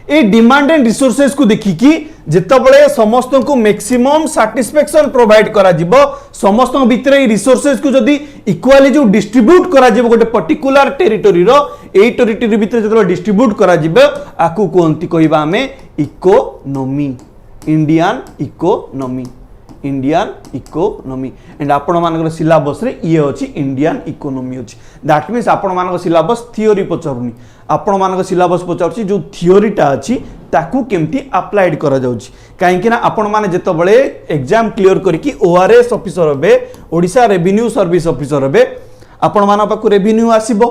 [SPEAKER 1] ए डिमांड एंड रिसोर्सेस को देखिकी जेतबेले समस्त को मैक्सिमम सैटिस्फैक्शन प्रोवाइड करा जिवो समस्त भितर ए रिसोर्सेस को जदी इक्वाली जो डिस्ट्रीब्यूट करा जिवो गोटे पर्टिकुलर टेरिटरी रो ए टेरिटरी भितर जेतबेले डिस्ट्रीब्यूट करा जिवो आकू कोंती कहबा हमें इकोनॉमी इंडियन इकोनॉमी एंड आपण मानकर सिलेबस रे ये अछि इंडियन इकोनॉमी अछि। दैट मींस आपण मानकर सिलेबस थ्योरी पचारुनी आपण मानकर सिलेबस पचारुची जो थ्योरीटा अछि ताकू केमती अप्लाइड करा जाउची काहेकि ना आपण माने जेतबेले एग्जाम क्लियर करिकि ओआरएस ऑफिसर हेबे ओडिसा रेवेन्यू सर्विस ऑफिसर हेबे आपण माना पाकु रेवेन्यू आसीबो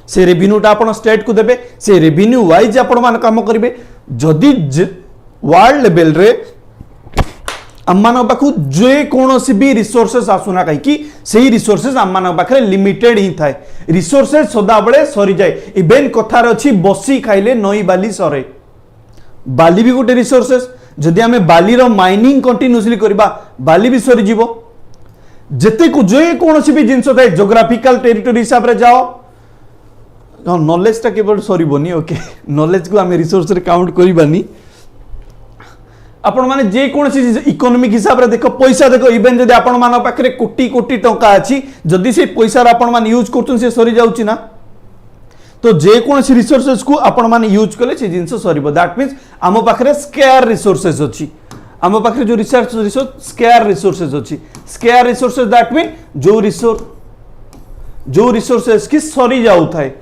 [SPEAKER 1] से रेवेन्यूटा आपण स्टेट को देबे से रेवेन्यू वाइज आपण मान काम करिवे जदी वर्ल्ड लेवल रे आम मान पाखु जे कौन भी रिसोर्सेस आसुना कहीं से रिसोर्सेस आम मान पाखे लिमिटेड ही थाए रिसोर्सेस सदाबले सरी जाए इवेन कथार अच्छी बसी खाइले नई बाली सरे बाली भी गोटे रिसोर्सेस जदि आम बालीर माइनिंग कंटिन्यूसली करबा बाली भी सरी जीवो जेते को जे कौन भी जिनस थाए जोग्राफिकल टेरिटोरी हिसाब रे जाओ नॉलेज टा केवल सरीबनी ओके नॉलेज को आम रिसोर्स रे काउंट करबानी आपण माने जे कौन इकोनॉमिक हिसाब रे देखो पैसा देखो इवेन जदि आपण मान पाखरे कोटी कोटी टंका अछि जदि से पैसा आपण मान यूज करछन से सरी जाउची ना तो जे कौन रिसोर्सेस को आपण माने यूज कले से जिंस सरीबो दैट मींस आम पाखरे स्केयर रिसोर्सेस अछि आम पाखरे जो रिसोर्स स्केयर रिसोर्सेस अछि स्केयर रिसोर्सेस दैट मीन जो रिसोर्सेस की सरी जाउ थाए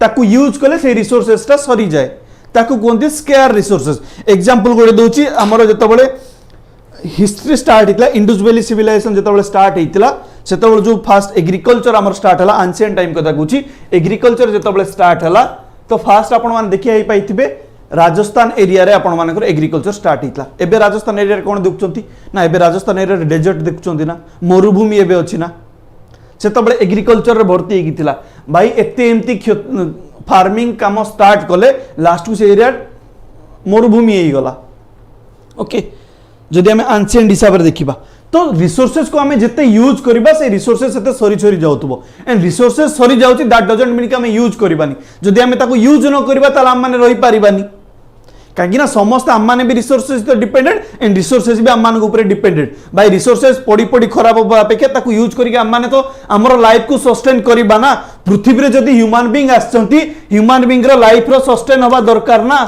[SPEAKER 1] ताकू यूज कले से रिसोर्सेस ता सरी जाए ताकू कहते स्केयर रिसोर्सेस एग्जांपल गोटे दूची आमर जितेबाला हिस्ट्री स्टार्ट होता इंडस वैली सिविलाइजेशन जितेबाला स्टार्ट होता से जो फास्ट एग्रीकल्चर आमर स्टार्ट है एंशिएंट टाइम कथा कहूँ एग्रीकल्चर जितेबाला स्टार्ट है तो फास्ट आपण मैंने देखिए पाइबे राजस्थान एरिया रे आपण मानकर एग्रीकल्चर स्टार्ट होता एबे राजस्थान एरिया कौन देखुं ना एबे राजस्थान एरिया डेजर्ट देखुं ना मरुभूमि एबे अच्छी ना से एग्रीकल्चर भर्ती होता भाई एते एमती फार्मिंग काम स्टार्ट कले लास्ट को से एरिया मरुभूमि हो गला ओके जदि आम एंशिएंट हिसाब से देखा तो रिसोर्सेस को आम जिते यूज करबा से रिसोर्सेस सेते सरी सरी जाउतबो एंड रिसोर्सेस सरी जाउची दैट डजंट मीन कि आम यूज करबानी जदि आम ताको यूज न करबा ताला आम माने रही पारिबानी कहीं ना समस्त आम माने भी रिसोर्सेस तो डिपेंडेंट एंड रिसोर्सेस भी आम मान ऊपर डिपेंडेंट बाय रिसोर्सेस पड़ी पड़ी खराब होबा अपेक्षा ताको यूज करके आम माने तो हमर लाइफ को सस्टेन करबा ना पृथ्वी रे जदि ह्यूमन बीइंग आछंती ह्यूमन बीइंग रो लाइफ रो सस्टेन होबा दरकार ना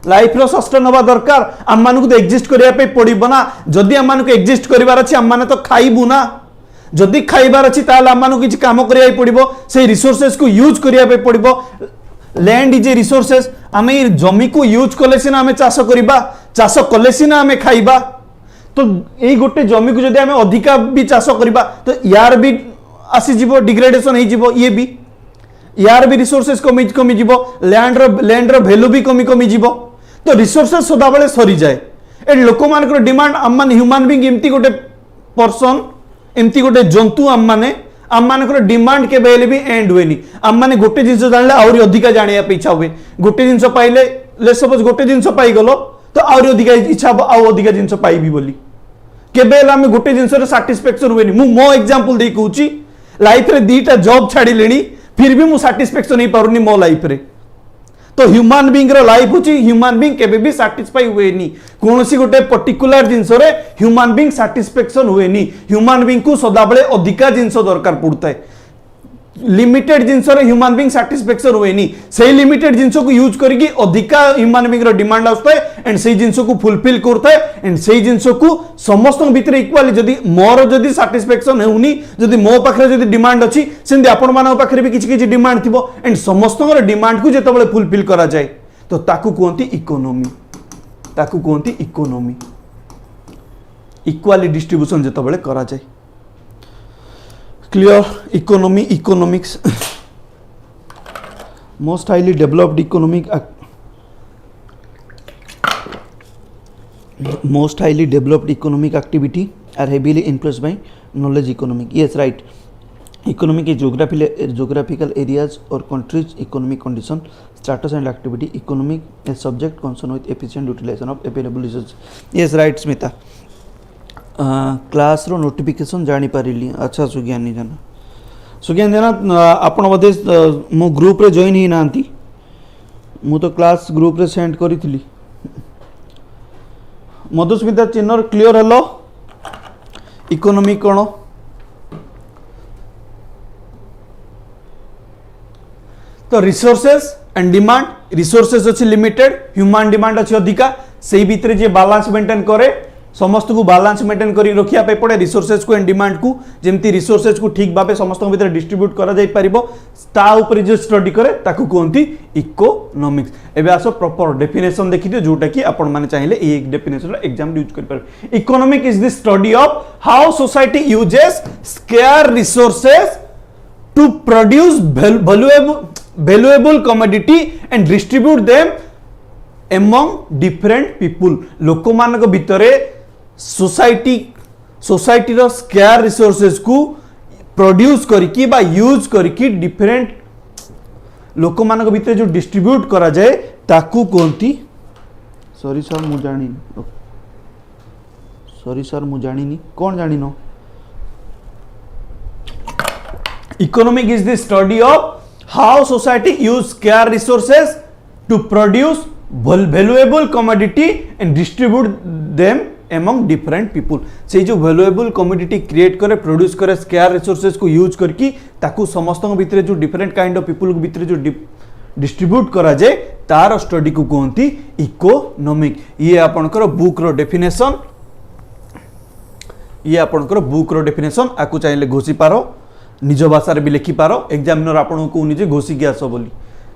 [SPEAKER 1] लाइफ रो सस्टेन होबा दरकार आम मान को तो एग्जिस्ट करिया पे पड़िबो ना जदि आम मान को एग्जिस्ट करिवार अछि आम माने तो खाइबु ना जदि खाइबार अछि ताला आम मान को किछि काम करिया पड़िबो से रिसोर्सेस को यूज करिया पे पड़िबो लैंड इज ए रिसोर्सेस आम जमी को यूज कले सिना आम चाष करबा चाष कले सिना आम खाइबा तो यही गोटे जमी को जदि आम अधिका भी चाष करबा तो यार भी आसी जीवो डिग्रेडेशन हो जीवो ये भी यार भी रिसोर्सेस कमी कमी जीवो लैंड रो वैल्यू भी कमी कमी जीवो तो रिसोर्सेस सदाबले सरी जाए ए लोक मान डिमांड आम मान ह्यूमन बीइंग एमती गोटे पर्सन एमती गोटे जंतु आम मानकर डिमांड के बेले भी एंड हुए नहीं आम मैंने गोटे जिनस जानले आउरी अधिका जानिया पे इच्छा हुए गोटे जिनस पाइले ले सपोज गोटे जिनस पाई गलो तो आउरी अधिका इच्छा आउ अधिका जिनस पाइबी बोली केबे आम गोटे जिनस सैटिस्फैक्शन हुए नहीं मो एग्जांपल दे कहूची लाइफ रे दीटा जॉब छाड़ी लेनी फिर भी मु सैटिस्फैक्शन नहीं पारुनी मो लाइफ रे तो ह्यूमन बीइंग रो लाइफ होची ह्यूमन बीइंग केबे भी सैटिस्फाई हुए नहीं कोनोसी गोटे पर्टिकुलर जिनस रे ह्यूमन बीइंग सैटिस्फैक्शन हुए नहीं ह्यूमन बीइंग को सदाबले अधिका जिनस दरकार पड़ता है लिमिटेड जिनस रे ह्यूमन बीइंग सैटिस्फैक्शन हुए नहीं से लिमिटेड जिनस को यूज करके अधिका ह्यूमन बीइंग रो डिमांड आउता है एंड से जिनस को फुलफिल करता है एंड से जिनस को समस्त भीतर इक्वाली जदी मोर जदी सैटिस्फैक्शन होउनी जदी मो पाखरे जदी डिमांड अछि सेंदी आपण मानक पाखरे भी किछि किछि डिमांड थिबो एंड समस्त डिमांड को जेतबेले फुलफिल करा जाए तो ताकू कहंती इकोनॉमी इक्वाली डिस्ट्रीब्यूशन जेतबेले करा जाए clear economy economics most highly developed economic activity are heavily influenced by knowledge economic. Yes, right. Economic is geographical areas or countries economic condition, status and activity. Economic is subject concerned with efficient utilization of available resources. Yes, right, Smita. Class रो notification जानी पारिली अच्छा सुज्ञानी जाना आपण बोधे मो group रे join ही नांती मु तो क्लास ग्रुप रे सेंड करी थी मधुस्मिता चिन्ह क्लियर हेलो इकोनॉमी कौन तो रिसोर्सेस एंड डिमांड रिसोर्सेस अच्छी लिमिटेड ह्यूमन डिमांड अच्छी अधिका से भीतर जे बैलेंस मेंटेन करे समस्त को बैलेंस मेंटेन करी रखिया पे पड़े रिसोर्सेस को एंड डिमांड को जेमती रिसोर्सेस को ठीक भाबे समस्त भीतर डिस्ट्रीब्यूट करा जाई परिबो ता ऊपर जे स्टडी करे ताकू कोंती इकोनॉमिक्स एबे आसो प्रॉपर डेफिनेशन देखि दियो जोटा कि आपण माने चाहिले ए एक डेफिनेशन रो एग्जाम यूज कर पर economic is the study of how society uses scarce resources to produce valuable commodity and distribute them among different people लोक मानक भितरे सोसाइटी रो स्केयर रिसोर्सेस को प्रोड्यूस करके बा यूज करके डिफरेंट लोक मान भितर जो डिस्ट्रीब्यूट करा जाए ताकू कहती सॉरी सर मु जानी सॉरी सर मु जानी कौन जानी no economic is the study of how society use scarce resources to produce valuable commodity and distribute them among different people से जो valuable commodity create करे produce करे scarce resources को use करके ताकू समस्त भितर जो different kind of people भितर जो distribute करा जाए तार स्टडी को कहती इकोनॉमिक ये आपनकर बुक रो डेफिनेशन आकु चाहिए घोषी पारो निज भाषा भी लिखि पारो एग्जामिनर आपन को निजे घोषी के आस बोली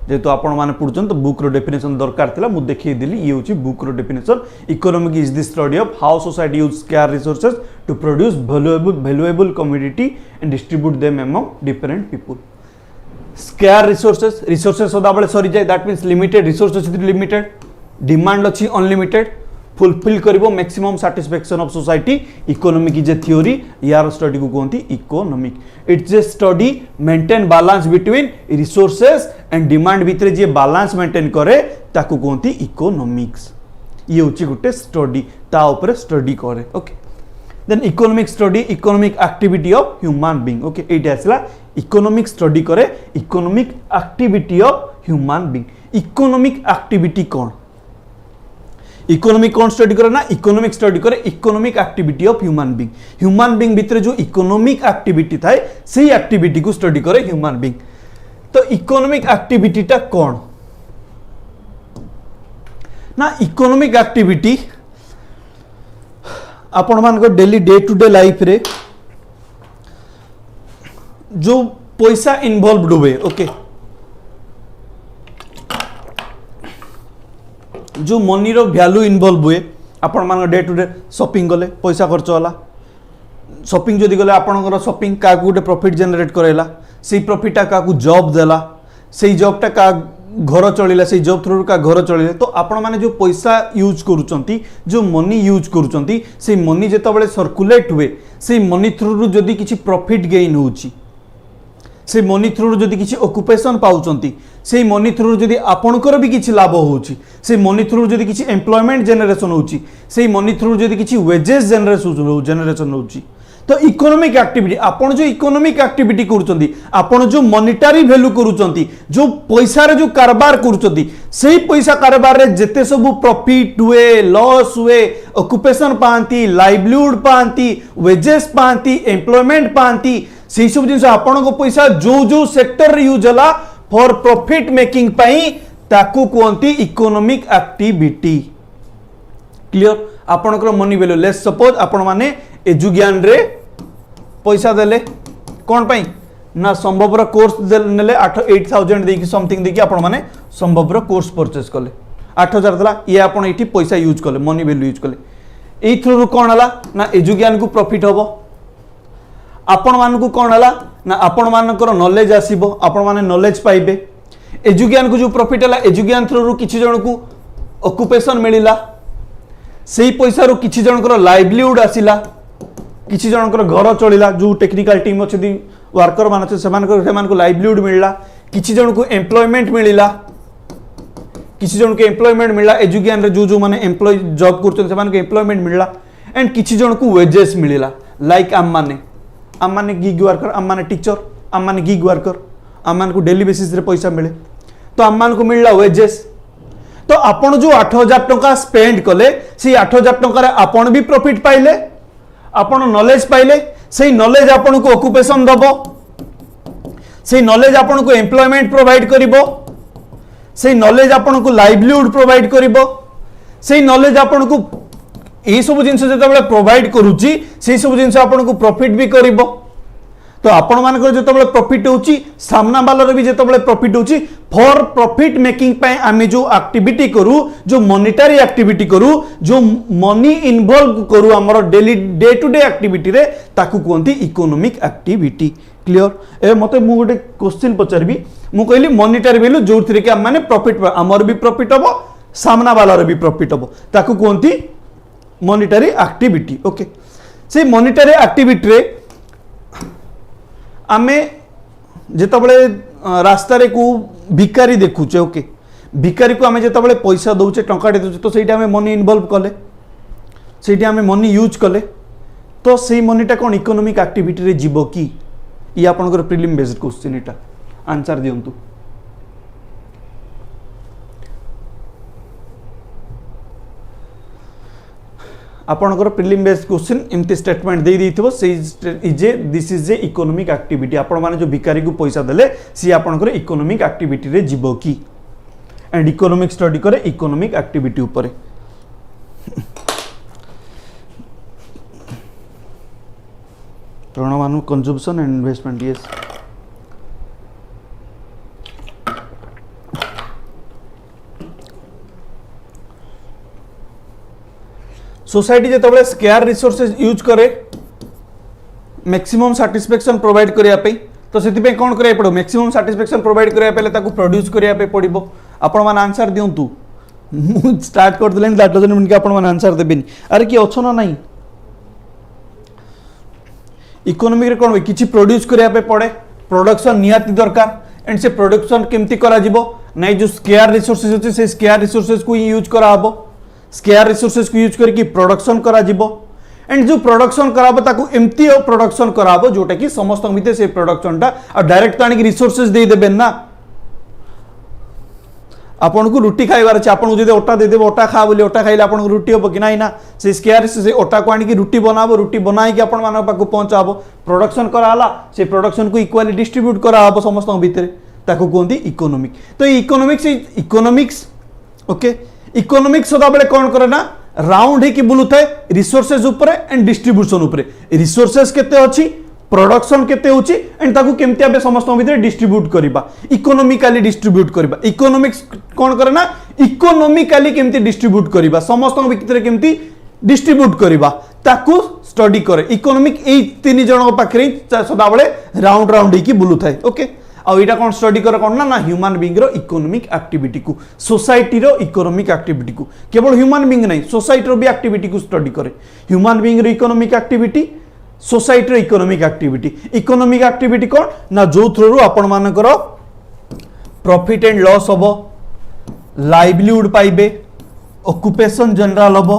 [SPEAKER 1] जेहेतु आपण मैंने पढ़ुन तो बुक रो डेफिनेशन दरकार था मुझे देखिए देली ये हूँ बुक रो definition economic is the study of how society use scarce resources to produce valuable commodity and distribute them among different people scarce resources सदाबले सरी जाए that means limited resources limited demand अच्छी अनलिमिटेड फुलफिल करिवो maximum satisfaction of society economic is a theory यार study को कहती economic it's a study maintain balance between resources and demand भितर जे बैलेंस मेंटेन करे ताकू कहती इकोनॉमिक्स ये होची गुटे स्टडी ता ऊपर स्टडी करे okay then economic study economic activity of human being okay एटा आसला इकोनॉमिक स्टडी करे economic activity of human being economic activity कौन इकोनॉमिक कौन स्टडी करे ना इकोनॉमिक स्टडी करे economic activity of human being भितर जो इकोनॉमिक एक्टिविटी थाए सेही एक्टिविटी को स्टडी करे ह्यूमन बीइंग तो इकोनॉमिक एक्टिविटी टा कौन ना इकोनॉमिक एक्टिविटी आपण मान को daily day to day life रे जो पैसा इन्वॉल्वड हुए ओके जो मनी रो वैल्यू इन्वॉल्व हुए आपण मान डे टू डे शॉपिंग गले पैसा खर्च होला शॉपिंग जदि गले आपणकर शॉपिंग का गोटे प्रॉफिट जनरेट करेला से प्रॉफिट का जॉब देला से जॉब का घर चलिला से जॉब थ्रू का घर चलिला तो आपण माने जो पैसा यूज करूचंती जो मनी यूज करूचंती से मनी जेतबेले सर्कुलेट हुए से मनी थ्रू जदि किछि प्रॉफिट गेन होउची से मनी थ्रू जदि किछि ऑक्युपेशन पाउचंती से मनी थ्रू जदि आपणकर भी किछि लाभ होउची से मनी थ्रू जदि किछि एम्प्लॉयमेंट जनरेशन होउची से मनी थ्रू जदि किछि वेजेस जनरेशन होउची तो इकोनॉमिक एक्टिविटी आपण जो इकोनॉमिक एक्टिविटी करूचंती आपण जो मॉनेटरी वैल्यू करूचंती जो पैसा रे जो कारोबार करूचंती सेही पैसा कारोबार रे जेते सब प्रॉफिट हुए लॉस हुए ऑक्युपेशन पांती लाइवलीहुड पांती वेजेस पांती एम्प्लॉयमेंट पांती से सब जिन आपण को पैसा जो जो सेक्टर रे यूज होला फॉर प्रॉफिट मेकिंग पाई ताकू कहती इकोनॉमिक एक्टिविटी क्लियर आपणकर मनी वैल्यू लेट्स सपोज आपण माने एजुज्ञान रे पैसा देले कौन पाई ना संभव कोर्स नेले 8000 देकी समथिंग देकी आपण माने संभव कोर्स परचेस कले 8000 दला ये आपण एठी पैसा यूज कले मनी वैल्यू यूज कले ए थ्रू कौन हला ना एजुज्ञान को प्रॉफिट हबो आपण मान को कौन हला ना आपण मानकर नॉलेज आसीबो आपण माने नॉलेज पाइबे एजुज्ञान को जो प्रॉफिट हला एजुज्ञान थ्रू किछि जण को ऑक्युपेशन मिलिला सेही पैसा रो किछि जनकर लाइवलीहुड आसिला किछि जनकर घर चलिला जो टेक्निकल टीम अछि वर्कर मान अछि सेमान को लाइवलीहुड मिलला किछि जन को एम्प्लॉयमेंट मिलिला किछि जन को एम्प्लॉयमेंट मिलला एजुकेशन रे जो माने एम्प्लॉय जॉब करछन सेमान को एम्प्लॉयमेंट मिलला एंड किछि जन को वेजेस मिलिला लाइक आम माने गिग वर्कर आम माने टीचर आम माने गिग वर्कर आम मान को डेली बेसिस रे पैसा मिले तो आम मान को मिलला वेजेस तो आपण जो 8000 टंका स्पेंड कले से 8000 टंका आपण भी प्रॉफिट पाइले आपण नॉलेज पाइले से नॉलेज आपण को ऑक्युपेशन दबो से नॉलेज आपण को एम्प्लॉयमेंट प्रोवाइड करिवो से नॉलेज आपण को लाइवलीहुड प्रोवाइड करिवो से नॉलेज आपण को ए सब जिंस जतबेले प्रोवाइड करूची से सब जिंस आपण को प्रॉफिट भी करिवो तो आपण मानकर जतबेले प्रॉफिट होची सामना वाला भी जतबेले प्रॉफिट होची फॉर प्रॉफिट मेकिंग पे आमे जो एक्टिविटी करू जो मॉनेटरी एक्टिविटी करू जो मनी इन्वॉल्व करू हमर daily day to day activity रे ताकू कहंती इकोनॉमिक एक्टिविटी क्लियर ए मते मु गोटे क्वेश्चन पचारबी मु कहली मॉनेटरी वैल्यू जो थरे के माने प्रॉफिट हमर भी प्रॉफिट हबो सामना वाला रे भी प्रॉफिट हबो ताकू कहंती मॉनिटरी एक्टिविटी ओके से मॉनिटरी एक्टिविटी रे आमे जेतबले रास्ता रे को भिकारी देखुचे ओके भिकारी को आमे जेतबले पैसा दउचे टंका दउचे तो सेटा आमे मनी इन्वॉल्व कले सेटा आमे मनी यूज कले तो सेही मनीटा कोन इकोनॉमिक एक्टिविटी रे जीवो की ये आपनकर प्रीलिम बेस्ड क्वेश्चन एटा आंसर दियंतु आपनकर प्रीलिम बेस्ड क्वेश्चन एमती स्टेटमेंट दे देथिबो से is a this is a economic activity आपण माने जो भिकारी को पैसा देले सी आपनकर इकोनॉमिक एक्टिविटी रे जीवो की एंड इकोनॉमिक स्टडी करे इकोनॉमिक एक्टिविटी ऊपर ऋण consumption and investment yes society जेतबले स्केयर रिसोर्सेज यूज करे मैक्सिमम सैटिस्फैक्शन प्रोवाइड करिया पे तो सेति पे कोन करिया पड़ो मैक्सिमम सैटिस्फैक्शन प्रोवाइड करिया पहले ताको प्रोड्यूस करिया पे पड़िबो आपण मान आंसर दियंतु मु स्टार्ट कर देलेन दैट डजंट मीन कि आपण मान आंसर देबेनी अरे कि अच्छो ना नहीं इकोनॉमिक रे कोन किछि प्रोड्यूस करिया पे पड़े प्रोडक्शन नियाति दरकार एंड से प्रोडक्शन केमती करा जिवो नै जो स्केयर रिसोर्सेज अछि से स्केयर रिसोर्सेज को यूज करा हबो स्केयर रिसोर्सेज को यूज करके प्रोडक्शन करा जिवो एंड जो प्रोडक्शन कराबो ताको एमती प्रोडक्शन कराबो जोटा कि समस्त मिते से प्रोडक्शनटा आ डायरेक्ट ताणी कि रिसोर्सेज दे देबेन ना आपन को रुटी खाइबार छै आपन जदि ओटा दे देबो ओटा खा बोली ओटा खाइले आपन को रुटी होबो कि नाही ना से स्केयर से ओटा को आनी कि रुटी बनाबो रुटी बनाई कि आपन मानक पाको पहुंचाबो प्रोडक्शन कराला से प्रोडक्शन को इक्वली डिस्ट्रीब्यूट कराबो समस्त भितरे ताको कोंती इकोनॉमिक तो इकोनॉमिक्स ओके इकोनॉमिक्स सदा बेले कौन करे ना राउंड ही बुलू थाए रिसोर्सेज ऊपर एंड डिस्ट्रीब्यूशन ऊपर रिसोर्सेज केते अछि प्रोडक्शन केते होछि एंड ताकू केमति आबे समस्त भितर डिस्ट्रीब्यूट करबा इकोनॉमिकली डिस्ट्रीब्यूट करबा इकोनॉमिक्स कौन करे ना इकोनॉमिकली केमति डिस्ट्रीब्यूट करबा समस्त भितर केमति डिस्ट्रीब्यूट करबा ताकू स्टडी करे इकोनॉमिक ए तीन जन पाखरे सदा बेले राउंड राउंड ही बुलू थाए ओके आ एटा कोन स्टडी कर कोन ना ह्यूमन बीइंग रो इकोनॉमिक एक्टिविटी को सोसाइटी रो इकोनॉमिक एक्टिविटी को केवल ह्यूमन बीइंग नहीं सोसाइटी रो भी एक्टिविटी को स्टडी करे ह्यूमन बीइंग रो इकोनॉमिक एक्टिविटी सोसाइटी रो इकोनॉमिक एक्टिविटी कोन ना जो थ्रू आपण मानकर प्रॉफिट एंड लॉस हबो लाइवलीहुड पाइबे ऑक्युपेशन जनरल हबो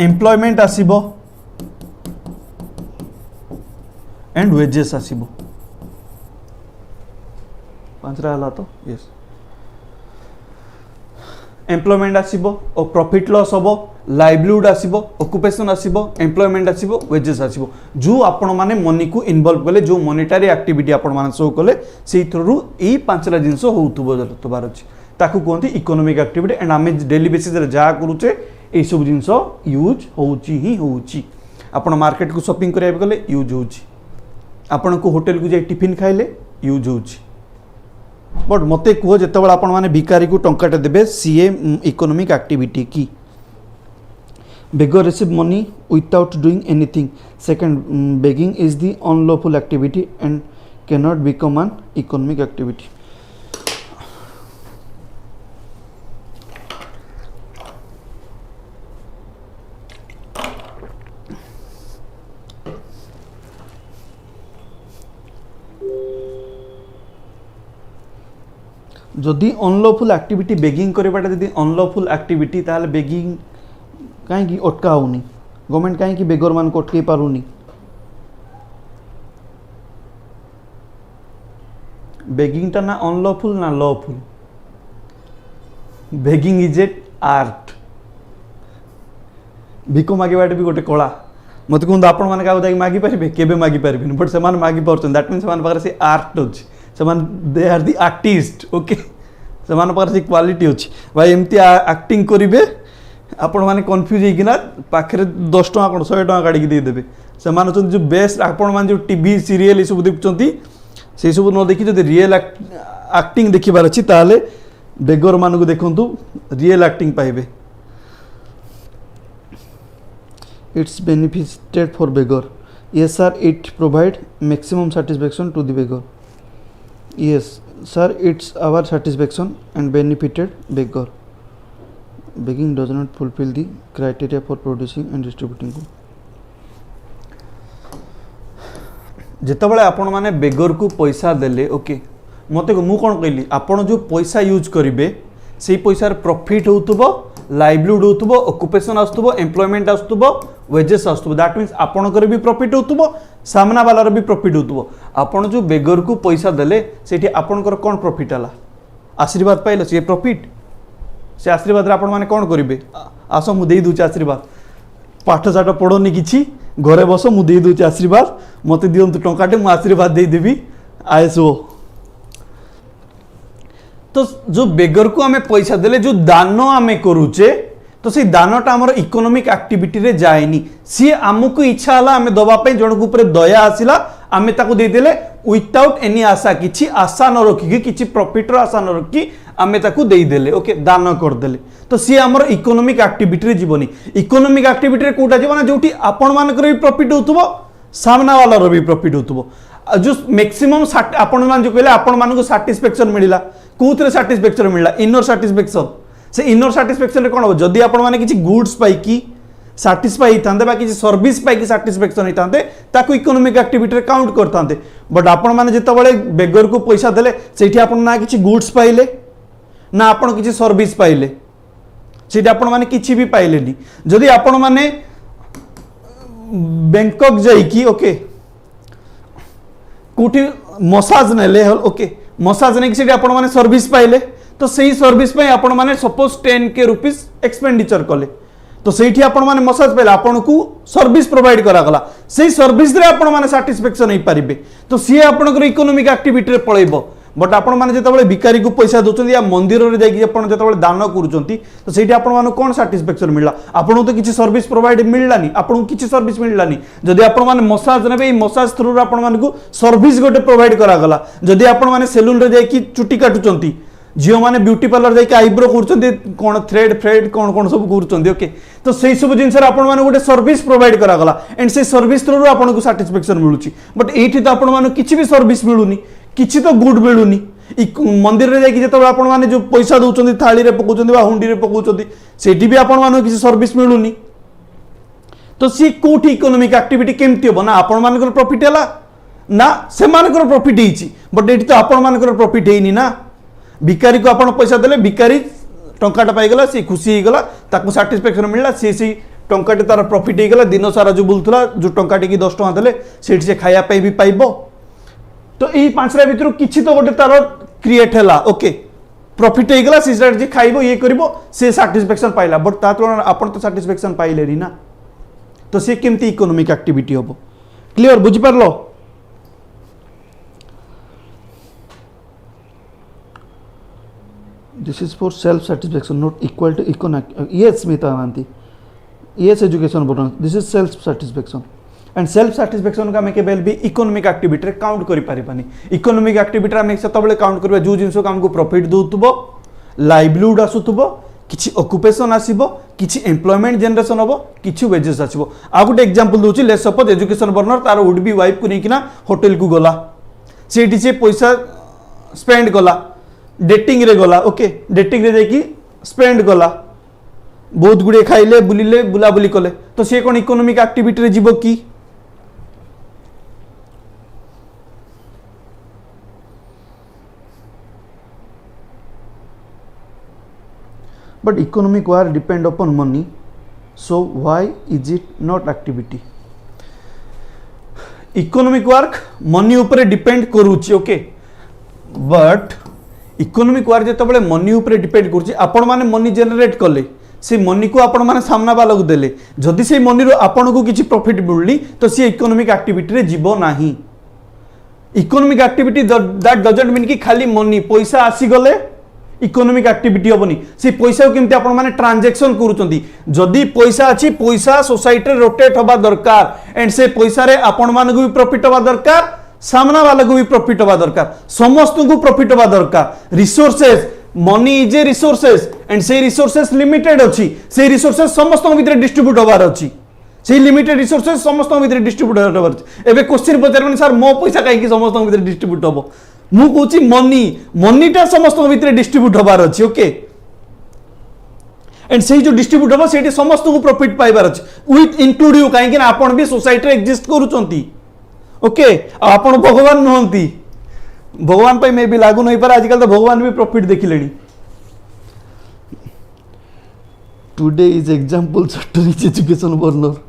[SPEAKER 1] एम्प्लॉयमेंट आसीबो एंड वेजेस आसीबो पांचरा हला तो यस एम्प्लॉयमेंट आसीबो और प्रॉफिट लॉस हबो लाइवलीहुड आसीबो ऑक्युपेशन आसीबो एम्प्लॉयमेंट आसीबो वेजेस आसीबो जो आपण माने मनी को इन्वॉल्व कले जो मॉनेटरी एक्टिविटी आपण माने शो कले सेही थ्रू ए पांचरा जिंस होउतबो जतबार अछि ताकू कोनती इकोनॉमिक एक्टिविटी एंड आमे डेली बेसिस रे जा करूचे ए सब जिंस यूज होउची ही होउची आपण मार्केट को शॉपिंग करबे कले यूज होउची आपण को होटल को जाई टिफिन खाइले यूज होउची बट मते कहो जेतेबेला आपण माने भिखारी को टंकाटे देबे सीए इकोनॉमिक एक्टिविटी की beggar receive money without doing anything second begging is the unlawful activity and cannot become an economic activity जदि अनलॉफुल एक्टिविटी बेगिंग करवाटा जदि अनलॉफुल एक्टिविटी ताले बेगिंग कहीं अटका होनी गवर्नमेंट कहीं बेगर मान को अटकई पारुनी बेगिंग टा ना अनलॉफुल ना lawful begging is a art भिक मागिबाटे भी गोटे कला मत कहूँ आपण मैंने क्या मागी पारे केबे मागी पारे बट से मागी पार्सन दैट मीन्स से से आर्ट अच्छे से they are the artist okay से पाखे क्वालिटी अच्छी भाई एमती एक्टिंग करेंगे आपण मैंने कन्फ्यूज होना पाखे 10 टଙ୍କା कौन 100 टଙ୍କା काढ़ी देदेवे से जो बेस्ट आपण मैंने जो टीवी सीरियल ये सब देखुं से सब न देखी जो रियल एक्टिंग देखिबार अच्छी ताले बेगर मान को देखु रियल एक्टिंग पाइबे it's benefited for beggar yes sir it provide maximum satisfaction to the beggar yes sir it's our satisfaction and benefited beggar begging does not fulfill the criteria for producing and distributing good. जितेबाला आपण मैंने बेगर को पैसा देले okay मत मु कौन कहली आपण जो पैसा यूज करेंगे से पैसार प्रॉफिट होतुबो लाइवलीहुड होतुबो ऑक्युपेशन आसुतुबो एम्प्लॉयमेंट आसुतुबो वेजेस आसुतुबो दैट मीन्स आपणकर भी प्रॉफिट होतुबो सामना वालार भी प्रॉफिट होतुबो आपण जो बेगर को पैसा देले सेठी आपणकर कौन प्रॉफिट हला आशीर्वाद पाइल से प्रॉफिट से आशीर्वाद रे आपण माने कौन करेंगे आस मु देई दूचे आशीर्वाद पाठ साठ पढ़ोनी किछि घरे बस मु देई दूचे आशीर्वाद मते दियंतु टंकाटे मु आशीर्वाद देई देबी आएसो तो जो बेगर को आमे पैसा देले जो दान आमे करूचे तो से दानटा हमर इकोनॉमिक एक्टिविटी रे जाएनी सी आमको इच्छा हला आमे दबा पे जण को ऊपर दया आसिला आमे ताको दे देले विदाउट एनी आशा किछि आशा न रखी किछि प्रॉफिट रो आशा न रखी आमे ताको दे देले ओके दान कर देले तो सी हमर इकोनॉमिक एक्टिविटी रे जीवनी इकोनॉमिक एक्टिविटी रे कोटा जीवन जोटी आपण मानकर भी प्रॉफिट होतबो सामना वाला रो भी प्रॉफिट होतबो जो मैक्सिमम आपण मान जो कहले आपण मान को सैटिस्फैक्शन मिलिला कोथरे सैटिस्फैक्शन मिलिला इनर सैटिस्फैक्शन से इनर सैटिस्फैक्शन रे कोन हो जदी आपण माने किछि गुड्स पाई की सैटिस्फाई होतांते बा किछि सर्विस पाई की सैटिस्फैक्शन होतांते ताको इकोनॉमिक एक्टिविटी रे काउंट करतांते बट आपण माने जेतबळे बेगर को पैसा देले सेठी आपण ना किछि गुड्स पाइले ना आपण किछि सर्विस पाइले सेठी आपण माने किछि भी पाइलेनी जदी आपण माने बैंकॉक जाई की ओके कोठी मसाज नेले ओके मसाज नहीं कि आपण माने सर्विस पाइले तो सही सर्विस पे आपण माने सपोज 10K रुपीस एक्सपेंडिचर कले तो सेठी आपण माने मसाज पाइले आपण को सर्विस प्रोवाइड करा गला सही सर्विस रे आपण माने सैटिस्फैक्शन नहीं पारिबे तो सी आपण को इकोनॉमिक एक्टिविटी रे पळेबो बट आपण माने जेतबळे भिखारी को पैसा दोचंदी या मंदिर रे जाई आपण जेतबळे दान करूचंती तो सेठी आपण माने कोन सैटिस्फैक्शन मिलला आपण तो किछि सर्विस प्रोवाइड मिललानी आपण किछि सर्विस मिललानी जदी आपण माने मसाज नेबे ई मसाज थ्रू आपण माने को सर्विस गोटे प्रोवाइड करा गला जदी आपण माने सेलून रे जाई की चुटी काटुचंती झियो माने ब्यूटी पार्लर जाई आईब्रो करूचंती कोन थ्रेड फ्रेड कोन कोन सब करूचंती ओके तो सेही सब जिंस रे आपण माने गोटे सर्विस प्रोवाइड करा गला एंड से सर्विस थ्रू आपण को सैटिस्फैक्शन मिलुची बट एठी तो आपण माने किछि भी सर्विस मिलुनी किछि तो गुड मिलुनी मंदिर रे जाई जेतबे आपण माने जो पैसा दोचंती थाली रे पकोचंती बा हुंडी रे पकोचंती सेठी भी आपण माने किछि सर्विस मिलुनी तो सी कोठी इकोनॉमिक एक्टिविटी केमती हो ना आपण मानकर प्रॉफिट हला ना से मानकर प्रॉफिट हेची बट एठी तो आपण मानकर प्रॉफिट हेनी ना भिखारी को आपण पैसा देले भिखारी टंकाटा पाई गला से खुशी हे गला ताको सैटिस्फैक्शन मिलला से टंकाटे तार प्रॉफिट हे गला दिन सारा जो बुलथला जो टंकाटे की 10 टका देले सेठी से खाया पाई भी पाइबो तो यही पांचटा भितर किछि तो गोटे तार क्रिएट हैला ओके प्रॉफिट हे गला से जे खाइबो ये करबो से सैटिस्फैक्शन पाइला बट ता तुलना आपण तो सैटिस्फैक्शन पाइलेनी ना तो से केमती इकोनॉमिक एक्टिविटी होबो क्लियर बुझि परलो this is for self satisfaction not equal to economic yes Smita aunty yes education बोलना this is self satisfaction and self satisfaction का हमें केवल भी इकोनॉमिक एक्टिविटी रे काउंट करि पारिबानी इकोनॉमिक एक्टिविटी हमें सेतबेले काउंट करबा जो जिंसो हमको प्रॉफिट दोतुबो लाइवलीहुड आसुतुबो किछि ऑक्युपेशन आसीबो किछि एम्प्लॉयमेंट जनरेशन होबो किछि वेजेस आसीबो आ गुटे एग्जांपल दोछि लेट्स सपोज एजुकेशन बर्नर तार वुड बी वाइफ को नेकिना होटल को गला सेठी से पैसा स्पेंड गला डेटिंग रे गला ओके डेटिंग रे जाई स्पेंड गला बहुत गुड़े खाइले बुलिले बुलाबुली कले तो सी कौन इकोनॉमिक एक्टिविटी रे जीवो की but economic work depend upon money so why is it not activity economic work money ऊपर डिपेंड करूची ओके बट इकोनॉमिक वर्क जेतबेले मनी ऊपर डिपेंड करूची आपण माने मनी जनरेट कले से मनी को आपण माने सामना वाला को देले जदि से मनी रो आपण को किछि प्रॉफिट मिलली तो से इकोनॉमिक एक्टिविटी रे जीवो नाही economic activity that doesn't mean कि खाली मनी पैसा आसी गले इकोनॉमिक एक्टिविटी होबनी से पैसा को केमती आपण माने ट्रांजैक्शन करूचंती जदि पैसा अछि पैसा सोसाइटी रे रोटेट होबा दरकार एंड से पैसा रे आपण मान को भी प्रॉफिट होबा दरकार सामना वाला को भी प्रॉफिट होबा दरकार समस्त को प्रॉफिट होबा दरकार resources money is a resources and से रिसोर्सेस लिमिटेड अछि से रिसोर्सेस समस्त भीतर डिस्ट्रीब्यूट होबार अछि से लिमिटेड रिसोर्सेस समस्त भीतर डिस्ट्रीब्यूट होबार अछि एबे क्वेश्चन पचारबनी सर मो पैसा काहे कि समस्त भीतर डिस्ट्रीब्यूट होबो मु कहूँ मनीटा समस्त भीतर डिस्ट्रीब्यूट होबार अच्छी ओके एंड से जो डिस्ट्रीब्यूट हम से समस्त को प्रॉफिट पाइबार अच्छे विथ इंक्लूड यू कहीं आपण भी सोसाइटी रे एग्जिस्ट करूचंती ओके आपण भगवान नुहंती भगवान पे मे भी लागू नहीं पारे आजकल तो भगवान भी प्रॉफिट देखिले today is example chapter is education burner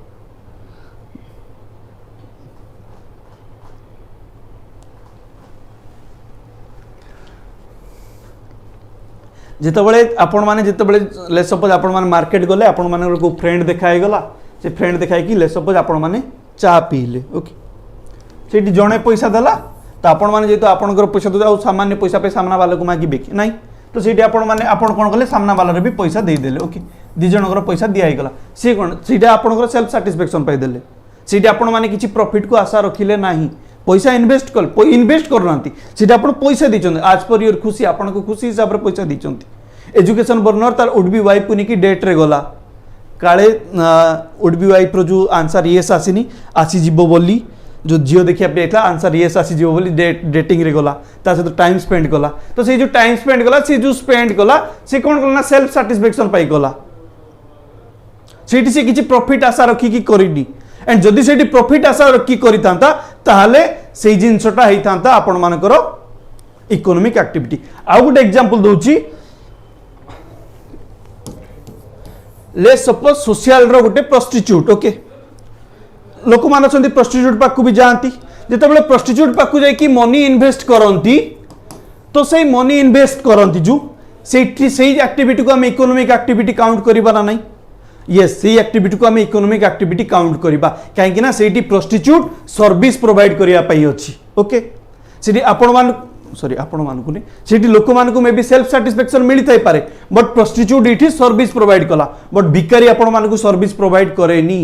[SPEAKER 1] जितेबाला आपण मैंने जितेबाला लेट सपोज आपण मैंने मार्केट गले आपण मान को फ्रेंड देखाई गला से फ्रेंड देखाई कि लेट सपोज आपण मैंने चा पीले ओके से जड़े पैसा देला तो आपण मैंने जेहेतु आपंकर पैसा दे सामान्य पैसा पे सामना वाला को मागे कि ना तो सीटी आपण मैंने आपण कौन कले सामना वाला भी पैसा देदेले ओके दी जनकर पैसा दिगला सी कौन सीटा आपंकर सेल्फ साटिस्फैक्शन पाइदेले सीटी आपण मैंने किसी प्रॉफिट को आशा रखिले ना पैसा इन्वेस्ट करना सीटा आप पैसा दीचते आज पर योर खुशी आपण को खुशी हिसाब से पैसा दीचते एजुकेशन बर्नर तार वुड बी वाइफ को नहीं डेट रे गला काले वुड बी वाइफ रो जो आंसर येस आसीनी आसीजीव बोली जो झील देखा आंसर येस आसीजीव बोली डेटिंग रे गला ता सहित टाइम स्पेंड कला तो से जो टाइम स्पेंड कला से जो स्पेंड कला से कौन कला सेल्फ साटिस्फैक्शन पाई गला से किसी प्रॉफिट आशा रखिकी करनी एंड जदि से प्रॉफिट आशा रखी करता ताहले से जिनसटा होता आपण मानकर इकोनॉमिक एक्टिविटी आउ गोटे एग्जांपल दूची ले सपोज सोशल रो गोटे प्रोस्टिट्यूट ओके लोक मान अच्छा प्रोस्टिट्यूट पाक भी जाती जिते प्रोस्टिट्यूट पाक जाकि मनी इन्वेस्ट करती तो से मनी इन्वेस्ट करती जो से एक्टिविटी को आम इकोनॉमिक एक्टिविटी काउंट करबा ना यस से एक्टिविटी को आम इकोनॉमिक एक्टिविटी काउंट करबा कहीं ना से प्रोस्टिट्यूट सर्विस प्रोवाइड करिया पई अछि ओके से आपण मान सॉरी आपण मानकु नहीं सेठी लोक मानकु मे बी सेल्फ साटिस्फैक्शन मिली थाई पारे बट प्रोस्टिट्यूट इठी सर्विस प्रोवाइड कला बट भिकारी आपण मानकु सर्विस प्रोवाइड करेनी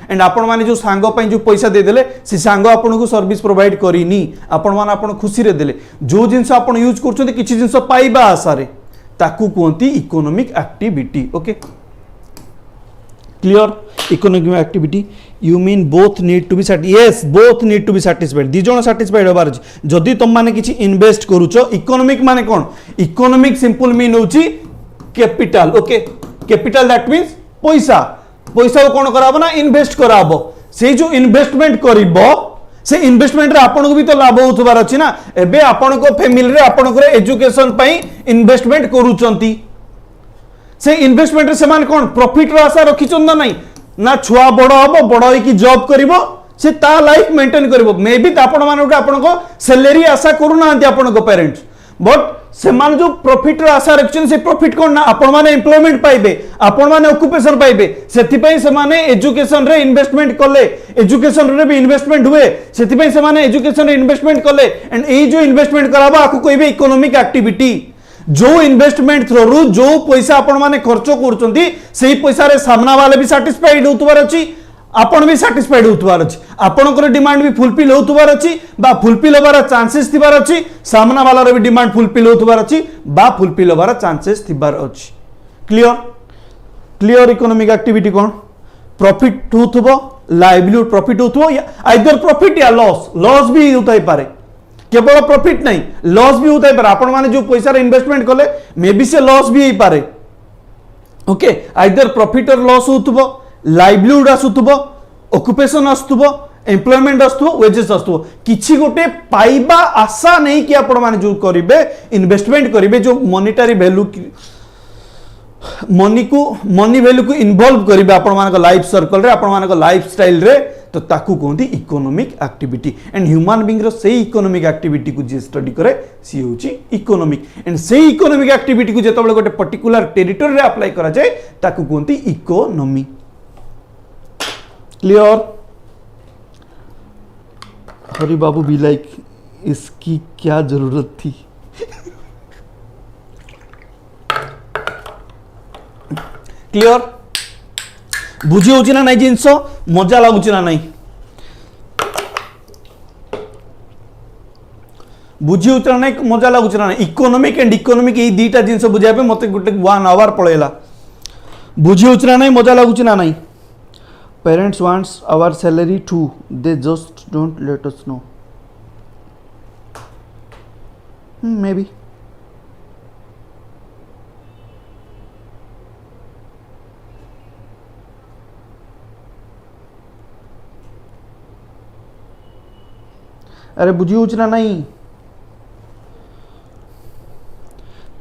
[SPEAKER 1] एंड आपण माने जो सांग पई जो पैसा दे देले से सांग आपण को सर्विस प्रोवाइड करिनी आपण मान आपण खुशी रे देले जो जिंस आपण यूज करछोंती किछि जिंस पाइबा आशा रे ताकू कोंती economic activity okay clear economic activity you mean both need to be yes both need to be satisfied दी जण सैटिस्फाइड होबार अछि जदि तुम माने किछि इन्वेस्ट करूछो इकोनॉमिक माने कोन इकोनॉमिक सिंपल मीन होछि capital okay capital that means पैसा पैसा को कोन कराबो ना इन्वेस्ट कराबो से जो इन्वेस्टमेंट करिवो से इन्वेस्टमेंट रे आपन को भी तो लाभ होतबार अछि ना एबे आपन को फैमिली रे आपन को एजुकेशन पई इन्वेस्टमेंट करूचंती से इन्वेस्टमेंट रे समान कोन प्रॉफिट रो आशा रखिचन ना नहीं ना छुआ बड़ हम बड़ होई जॉब करिवो से ता लाइफ मेंटेन करिवो मे बी आपण मान आपन को सैलरी आशा करू ना आपन को पेरेंट्स बट से मान जो प्रॉफिट रो आशा रखिचन से प्रॉफिट कोन ना आपण माने एम्प्लॉयमेंट पाइबे आपण माने ऑक्युपेशन पाइबे सेति पई से माने एजुकेशन रे इन्वेस्टमेंट कले एजुकेशन रे भी इन्वेस्टमेंट हुए सेति पई से माने एजुकेशन रे इन्वेस्टमेंट कले एंड ए जो इन्वेस्टमेंट कराबो आकु कहबे इकोनॉमिक एक्टिविटी जो इन्वेस्टमेंट थ्रू जो पैसा आपण माने खर्च करचंती सेही पैसा रे सामना वाले भी सैटिस्फाइड होतबार अछि आपण भी सैटिस्फाइड होतबार अछि आपणकर डिमांड भी फुलफिल होतबार अछि बा फुलफिल होबार चांसेस थिबार अछि सामना वाला रे भी डिमांड फुलफिल होतबार अछि बा फुलफिल होबार चांसेस थिबार अछि क्लियर क्लियर इकोनॉमिक एक्टिविटी कोन प्रॉफिट होतबो लाइवलीहुड प्रॉफिट होतबो आइदर प्रॉफिट या लॉस भी होतै पारे केवल प्रॉफिट नहीं लॉस भी होता है आपण माने जो पैसा इन्वेस्टमेंट कले मे बी से लॉस भी हो पारे ओके आइदर प्रॉफिट और लॉस होतबो लाइवलीहुड आसुतबो ऑक्युपेशन आसुतबो एम्प्लॉयमेंट आसुतबो वेजेस आसुतबो किछि गोटे पाइबा आशा नहीं कि आपण माने जो करिवे इन्वेस्टमेंट करिवे जो मॉनेटरी वैल्यू मनी वैल्यू को इन्वॉल्व करिवे आपण माने लाइफ सर्कल रे आपण माने लाइफस्टाइल रे तो ताकू कहते economic activity and human being रो से इकोनॉमिक एक्टिविटी को जे स्टडी करे सी होची इकोनॉमिक एंड से इकोनॉमिक एक्टिविटी को जेतबेले गोटे पर्टिकुलर टेरिटरी रे अप्लाई करा जाय ताकू कहते economy clear Hari Babu be like इसकी क्या जरूरत थी क्लियर बुझी होची ना नहीं जिनस मजा लगुच ना नहीं बुझी होची ना नहीं मजा लगुच ना नहीं इकोनॉमिक एंड इकोनॉमिक ये दीटा जिनस बुझाया पे मते गोटे 1 आवर पळेला बुझी होची ना नहीं मजा लगुच ना नहीं parents wants our salary to they just don't let us know maybe अरे बुझी हो ना नहीं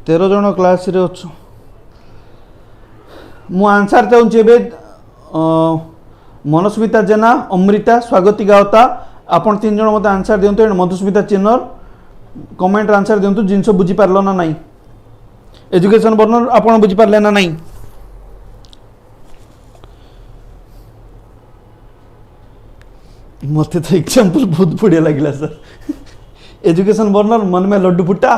[SPEAKER 1] 13 जन क्लास रे अच्छो मु आंसर चाहूँगी मनस्मिता जेना अमृता स्वागती गावता आपण 3 जन मत आंसर दिंतु एंड मधुस्मिता चिन्नर कमेंट आंसर दिंतु जिनस बुझी पारलो ना नहीं एजुकेशन बर्नर आपण बुझी पारले ना नहीं मत तो एग्जांपल बहुत बढ़िया लगिला सर एजुकेशन बर्नर मन में लड्डू फुटा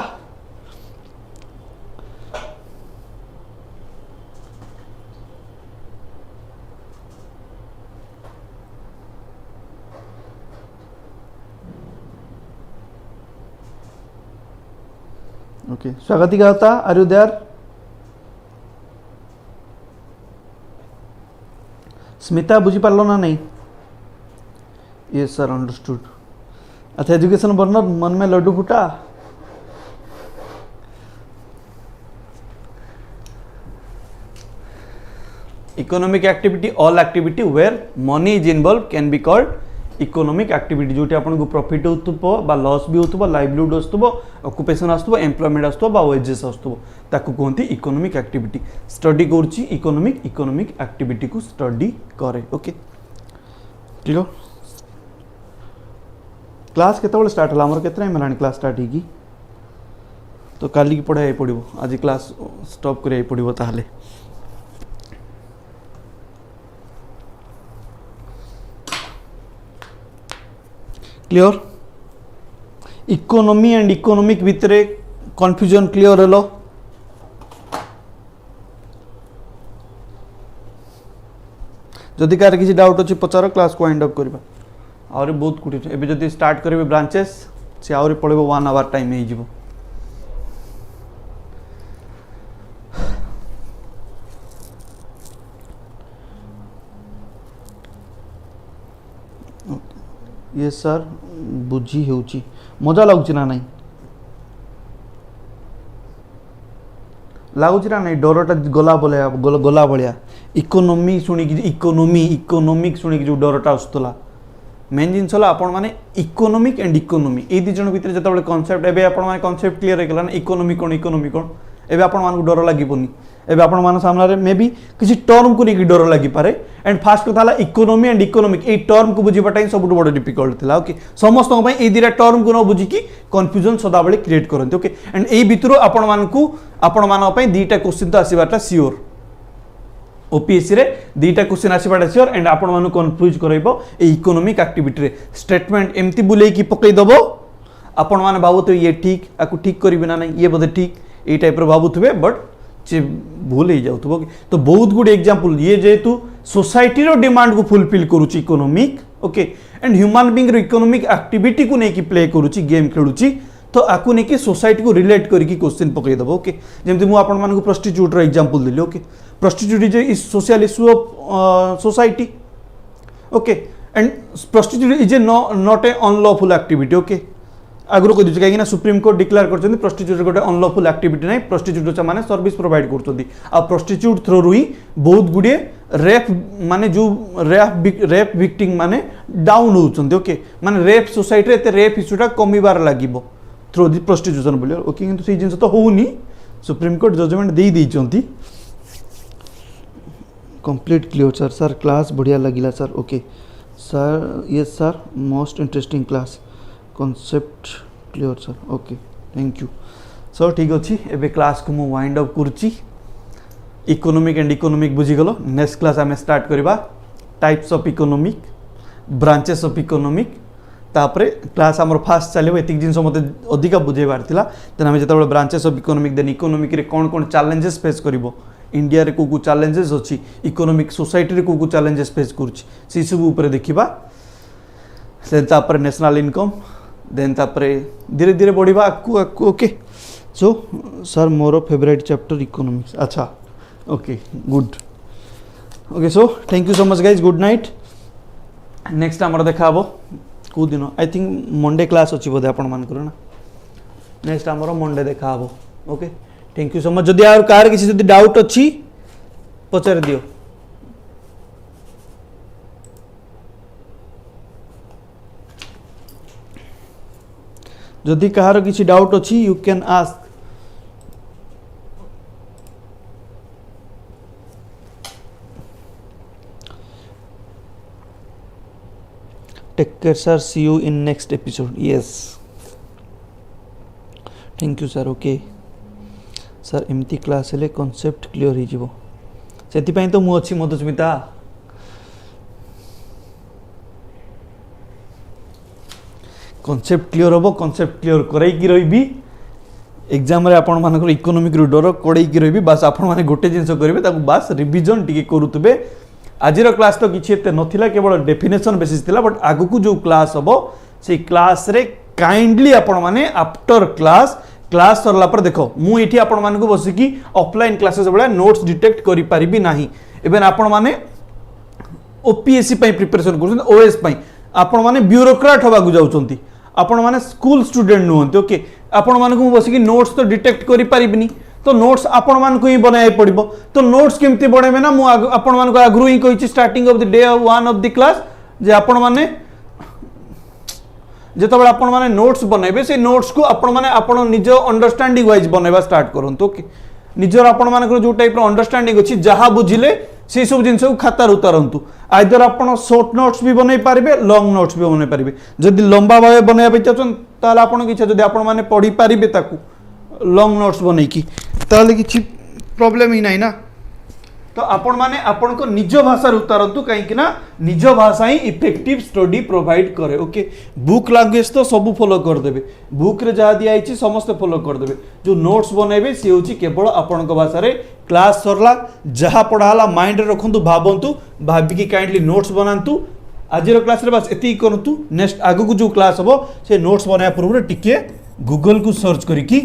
[SPEAKER 1] ओके स्वागती गाता आर यू देयर स्मिता बुझी पारलो ना नहीं यस सर अंडरस्टूड अच्छा एजुकेशन बर्नर मन में लड्डू फूटा economic activity all activity where money is involve can be called economic activity जोटी आपन को प्रॉफिट होतुबो बा लॉस भी होतुबो लाइवलीहुड होतुबो ऑक्युपेशन आस्तुबो एम्प्लॉयमेंट आस्तुबो बा वेजेस आस्तुबो ताकू कहंती इकोनॉमिक एक्टिविटी स्टडी करछि इकोनॉमिक एक्टिविटी को स्टडी करे ओके ठीक हो क्लास केतबेले स्टार्ट हला हमर केतना टाइम क्लास स्टार्ट होगी तो काली की पढ़ाई पड़ो आज क्लास स्टॉप करिया पड़ो ताहले क्लियर इकोनॉमी एंड इकोनॉमिक भितर कन्फ्यूजन क्लियर हेलो जदि कार किसी डाउट अच्छी पचार क्लास को वाइंड अप करबा आउरी बहुत कुछ एबे जदि स्टार्ट करेबे ब्रांचेस से आउरी पड़ेबो 1 आवर टाइम हे जिवो ये सर बुझी होची मजा लागुची ना नहीं लागुची ना नहीं डरटा गला बोले गला भलिया इकोनॉमी सुनी कि इकोनॉमिक सुनी कि जो डरटा आसुतला मेन जिनस आपण माने इकोनॉमिक एंड इकोनॉमी ए दी जण भितर जतबे कांसेप्ट एबे आपण माने कांसेप्ट क्लियर हे गेला ना इकोनॉमी कोन एबे आपण मान को डर लागिबोनी एबे आपण मान सामने रे मे बी किसी टर्म को नहीं डर लगी पारे एंड फास्ट कथा ला economy and economic a term को बुझीबाटा ही सबुठ बड़ डिफिकल्ट थिला ओके समस्त पई ए दिरा टर्म को न बुझी की कंफ्यूजन सदा बेले क्रिएट करंती ओके एंड ए भितरो आपण मान पई दीटा क्वेश्चन तो आसीबाटा सियोर ओपीएससी रे दीटा क्वेश्चन आसीबाटा सियोर एंड आपण मान कंफ्यूज करइबो ए इकोनॉमिक एक्टिविटी रे स्टेटमेंट एम्ति बुले की पकई दबो आपण मान भाबुते ये ठीक आकु ठीक करबे ना नहीं ये बोधे ठीक ए टाइप रो भाबुथबे बट चे भूल ही जाऊ तो बहुत गुड एग्जांपल ये जेतु सोसाइटी रो डिमांड को फुलफिल करूची economic okay and human being रो इकोनॉमिक एक्टिविटी को नेकी प्ले करूची गेम खेलुची तो आकु नेकी सोसाइटी को रिलेट करके क्वेश्चन पकई दबो ओके जेमति मु आपण मान को प्रोस्टिट्यूट रो एग्जांपल दिली okay prostitute is a social issue of society okay and prostitute is a not a unlawful activity okay आगु कह दीजिए कहीं सुप्रीम कोर्ट डिक्लेयर कर प्रोस्टिट्यूट गोटे अनलॉफुल एक्टिविटी नहीं प्रोस्टिट्यूट माने सर्विस प्रोवाइड कर प्रोस्टिट्यूट थ्रू ही बहुत गुड़े रेप माने जो रेप विक्टिम माने डाउन होती ओके माने रेप सोसाइटी रे रेप इश्यूटा कमिबार लगे थ्रू दि प्रोस्टिट्यूशन बोलिए ओके किंतु से जिन तो होनी सुप्रीम कोर्ट जजमेंट दे देइचंती complete clear sir sir class बढ़िया लगिला sir okay sir yes sir most interesting class concept clear sir okay thank you sir ठीक अच्छे एबे क्लास को मु वाइंड अप करची इकोनॉमिक एंड इकोनॉमिक बुझीगल नेक्स्ट क्लास आम स्टार्ट करवा types of economic branches of economic तापरे क्लास आमर फास्ट चलो एतिक जिन मत अधिक बुझेबार थिला देन आम जो branches of economic then economic रे कौन कौन चैलेंजेस फेस करिवो इंडिया रे को चैलेंजेस अच्छी इकोनॉमिक सोसाइटी रे को चैलेंजेस फेस करुच्ची से सब ऊपर देखा देन तापर नेशनल इनकम देन तापर धीरे धीरे बढ़िबा आकु आकु ओके सो सर मोर फेवरेट चैप्टर इकोनॉमिक्स अच्छा okay good okay so thank you so much guys good night next आमर देखा हम कौ दिन आई थिंक मंडे क्लास अच्छी बोधे आपण मानकर ना नेक्स्ट आमर मंडे देखा हम okay thank you so much जदि आर कार किसी जदि डाउट अच्छी पचार दियो जदि कहार किसी डाउट अच्छी you can ask. Take care sir, see you in next episode. Yes, thank you sir. Okay sir, एमती क्लास हेले कॉन्सेप्ट क्लियर हो जिवो, सेति पई तो मु अछि मधुस्मिता। कॉन्सेप्ट क्लियर होबो, कॉन्सेप्ट क्लियर करई कि रहिबी एग्जाम रे आपण मानकर इकोनॉमिक रू डर कड़ई कि रहिबी। बस आपण माने गोटे जिंस करिवे ताकू बस रिवीजन टिके करूतबे। आजिर क्लास तो किछि एते नथिला, केवल डेफिनेशन बेसिस थिला, बट आगु को जो क्लास हबो से क्लास रे काइंडली आपण माने आफ्टर क्लास सरला पर देखो मु एठी आपण मानकु बसिकी ऑफलाइन क्लासेस बेला नोट्स डिटेक्ट करि पारिबी नाही। इवन आपण माने ओपीएससी पई प्रिपरेशन करछन, ओएस पई आपण माने ब्यूरोक्रेट होबा गु जाउचंती, आपण माने स्कूल स्टूडेंट नुहंती। ओके, आपण मानकु बसिकी नोट्स तो डिटेक्ट करि पारिबिनी, तो नोट्स आपण मानकु ही बनाय पड़िबो। तो नोट्स केमती बनेबे ना, मु आपण मानकु आग्रु ही कहिछि starting of the day 1 of the class जे आपण माने जेतबे आपण माने नोट्स बनेबे से नोट्स को आपण माने आपण निज अंडरस्टैंडिंग वाइज बनेबा स्टार्ट करंतु। ओके, निजर आपण मानकर जो टाइप रो अंडरस्टैंडिंग अछि जहा बुझिले से सब जिंस को खाता उतारंतु। आइदर आपण शॉर्ट नोट्स भी बनै पारिबे, लॉन्ग नोट्स भी बनै पारिबे। जदि लंबा भाबे बनै पे चाहछन ताले आपण किछ जदि आपण माने पढी पारिबे ताकू लॉन्ग नोट्स बनै की ताले किछ प्रॉब्लम ही नै ना। तो आपण माने आपण को निज भाषा उतारंतु, कहीं ना निज भाषा ही इफेक्टिव स्टडी प्रोवाइड करे। ओके, बुक लैंग्वेज तो सब फॉलो कर देबे, बुक रे जहा दिया आइछि समस्त फॉलो कर देबे। जो नोट्स बनेबे से होछि केवल आपण को भाषा रे क्लास सरला जहा पढ़ाला माइंड रे रखंतु, भाबंतु, भाबी की काइंडली नोट्स बनांतु। आजिर क्लास रे बस एति करंतु। नेक्स्ट आगु को जो क्लास हबो से नोट्स बनाया पूर्व टिके गूगल को सर्च करिकी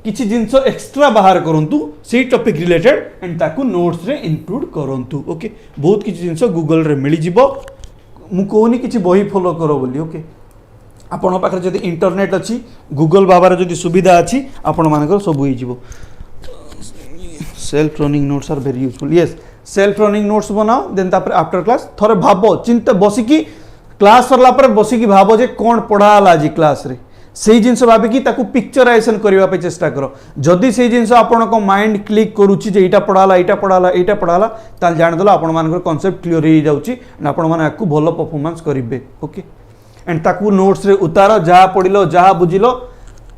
[SPEAKER 1] किछि जिंस एक्स्ट्रा बाहर करंतु से टॉपिक रिलेटेड एंड ताकू नोट्स रे इंक्लूड करंतु। ओके, बहुत किछि जिंस गूगल रे मिली जिवो, मु कोनी किछि बही फॉलो करो बोली। ओके, आपण पाखरे जदि इंटरनेट अछि, गूगल बाबार जदि सुविधा अछि, आपण मानकर सब होई जिवो। Self running notes are very useful. Yes, self running notes बनाओ, देन तापर आफ्टर क्लास थोरे भाबो चिंता बसिकी क्लास सरला पर बसिकी भाबो जे कोन पढ़ाला आज क्लास रे, सेही जिंस भाबिकी ताकू पिक्चराइजेशन करबा पे चेष्टा करो। जदि सेही जिंस आपण को माइंड क्लिक करूची जे एटा पढ़ाला एटा पढ़ाला एटा पढ़ाला, ताल जान दलो आपण मानकर कांसेप्ट क्लियर हो जाउची, आपण माने आकू भलो परफॉर्मेंस करिवे। ओके, एंड ताकू नोट्स रे उतारो, जहा पढ़िलो जहा बुझिलो,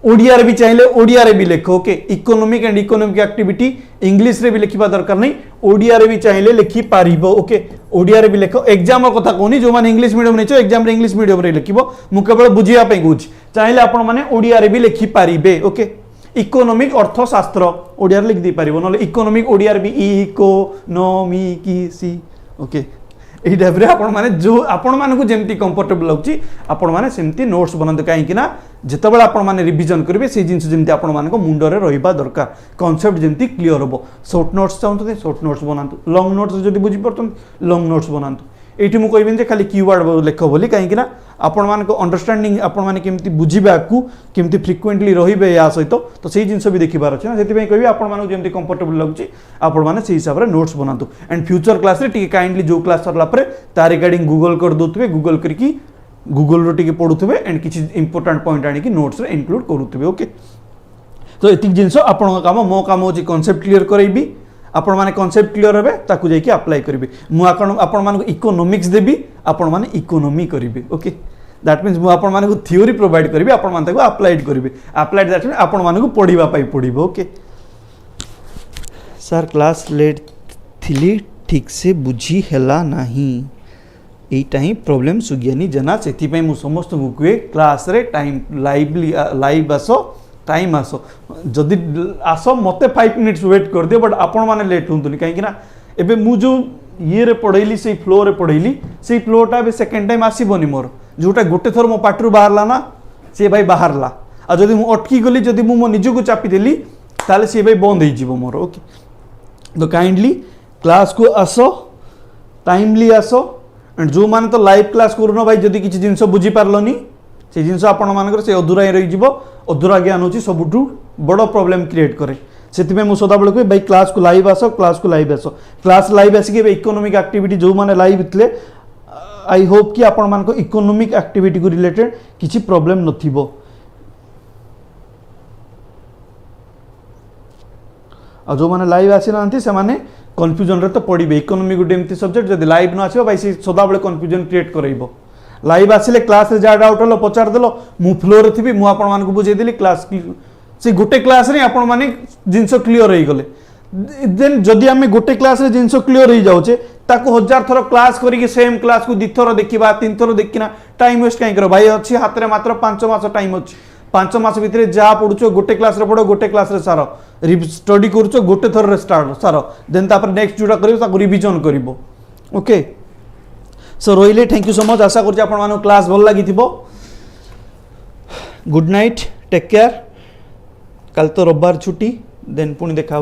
[SPEAKER 1] ओडिया रे भी चाहिए ओडिया रे भी लिखो। Okay, economic and economic activity English रे भी लिखिबा दरकार नहीं, ओडिया रे भी चाहिए लिखि पारिबो। ओके, ओडिया रे भी लिखो। एग्जाम कथा कहनी जो माने इंग्लिश मीडियम नै छ एग्जाम रे इंग्लिश मीडियम रे लिखिबो, मु केवल बुझिया पे कहूची, चाहिए आपण माने ओडिया रे भी लिखि पारिबे। ओके, इकोनॉमिक अर्थशास्त्र ओडिया रे लिख दी पारिबो, नले इकोनॉमिक ओडिया रे भी इकोनॉमिक्स। ओके, एही टाइप रे आपण माने जो आपण मानकु जेमती कंफर्टेबल लागची आपण माने सेमती नोट्स बनाते, कहीं कि ना जेतेबेला आपण माने रिवीजन करिवे से जिंस जेमती आपण मानको मुंडो रे रहिबा दरकार, कांसेप्ट जेमती क्लियर होबो। शॉर्ट नोट्स चाहते शॉर्ट नोट्स बनातु, लॉन्ग नोट्स जदि बुझी परतन लॉन्ग नोट्स बनातु। एठी मु कहबिन जे खाली कीवर्ड लेखो बोली, कहीं कि ना आपण मानको अंडरस्टैंडिंग आपण माने केमती बुझिबा को केमती फ्रिक्वेंटली रहिबे या सहित, तो सेही जिंस भी देखिबार अछि ना। सेति पई कहबी आपण मानको जेमती कंफर्टेबल लागुची आपण माने सेही हिसाब रे नोट्स बनातु। एंड फ्यूचर क्लास रे टिके काइंडली जो क्लास सरला परे ता रिगार्डिंग गूगल कर दोतबे, गूगल करकी गूगल रो टिके पढुतबे एंड किछि इंपोर्टेंट पॉइंट आनी कि नोट्स रे इंक्लूड करूतबे। ओके, तो एतिक जिंस आपण काम, मो काम होची कांसेप्ट क्लियर करैबी, आपण माने कांसेप्ट क्लियर हेबे ताकू जाई कि अप्लाई करिवे। मु आपण माने इकोनॉमिक्स देबी, आपण माने इकोनॉमी करिवे। ओके, दैट मीन्स मु आपण माने थ्योरी प्रोवाइड करिवे, आपण माने ताकू अप्लाइड करिवे। अप्लाइड दैट मीन्स आपण माने पढिबा पाई पढिबो। ओके सर, क्लास लेट थिली ठीक से बुझी हेला नाही, एटा ही प्रॉब्लम सुगियानी जना। सेति पई मु समस्त को कहे क्लास रे टाइम लाइव आसो, टाइम आसो, जदि आसो मते 5 मिनिट्स वेट कर दियो, बट आपण माने लेट होंतुनी, कहीं कि ना एबे मु जो ये रे पढ़ैली से फ्लो रे पढ़ैली से फ्लोटा बे सेकंड टाइम आसीबोनी मोर, जोटा गोटे थर मो पाटरू बाहरला ना से भाई बाहरला, आ जदि मु अटकी गली, जदि मु मो निजु को चापी देली ताले से भाई बंद हो जीवो मोर। ओके, तो काइंडली क्लास को आसो, टाइमली आसो, एंड जो माने तो लाइव क्लास करूनो भाई, जदि किछि जिंस बुझी पारलोनी से जिंस आपण मानकर से अधूरा रही जीवो। अधूरा ज्ञान होची सबुठू बड़ प्रॉब्लम क्रिएट करे। सेति मु सदा बेले भाई क्लास को लाइव आसो, क्लास को लाइव आसो, क्लास लाइव आसिक इकोनॉमिक एक्टिविटी जो माने लाइव थिले, आई होप कि आपण मानको इकोनॉमिक एक्टिविटी को रिलेटेड किछि प्रॉब्लम नथिबो। आ जो मैंने लाइव आसी ना से माने कन्फ्यूजन रे तो पड़े इकोनोमी गोटे एमती सब्जेक्ट जब लाइव न आसो भाई सी सदाबले कन्फ्यूजन क्रिएट करइबो लाइव आसिले क्लास रे जा डाउट हलो पचार देलो मु फ्लोर रे थिबी मु आपण मान को बुझे देली क्लास से गोटे क्लास रे आपण माने जिंस क्लियर होई गले देन जदि आमे गोटे क्लास रे जिंस क्लियर होई जाउचे ताको हजार थरो क्लास करिके सेम क्लास को दिथरो देखिबा तीन थरो देखिना टाइम वेस्ट काई करो भाई अछि हाथ रे मात्र 5 मास टाइम अछि 5 मास भितरे जा पढुचो गोटे क्लास रे पढो गोटे क्लास रे सारो स्टडी करूचो गोटे थर रे स्टार्ट सारो देन तापर नेक्स्ट जोडा करियो ताको रिवीजन करिवो ओके सो रोहिले थैंक यू सो मच आशा करछि आपण मानो क्लास भल लागि थिबो गुड नाइट टेक केयर कल तो रविवार छुट्टी देन पुणी देखा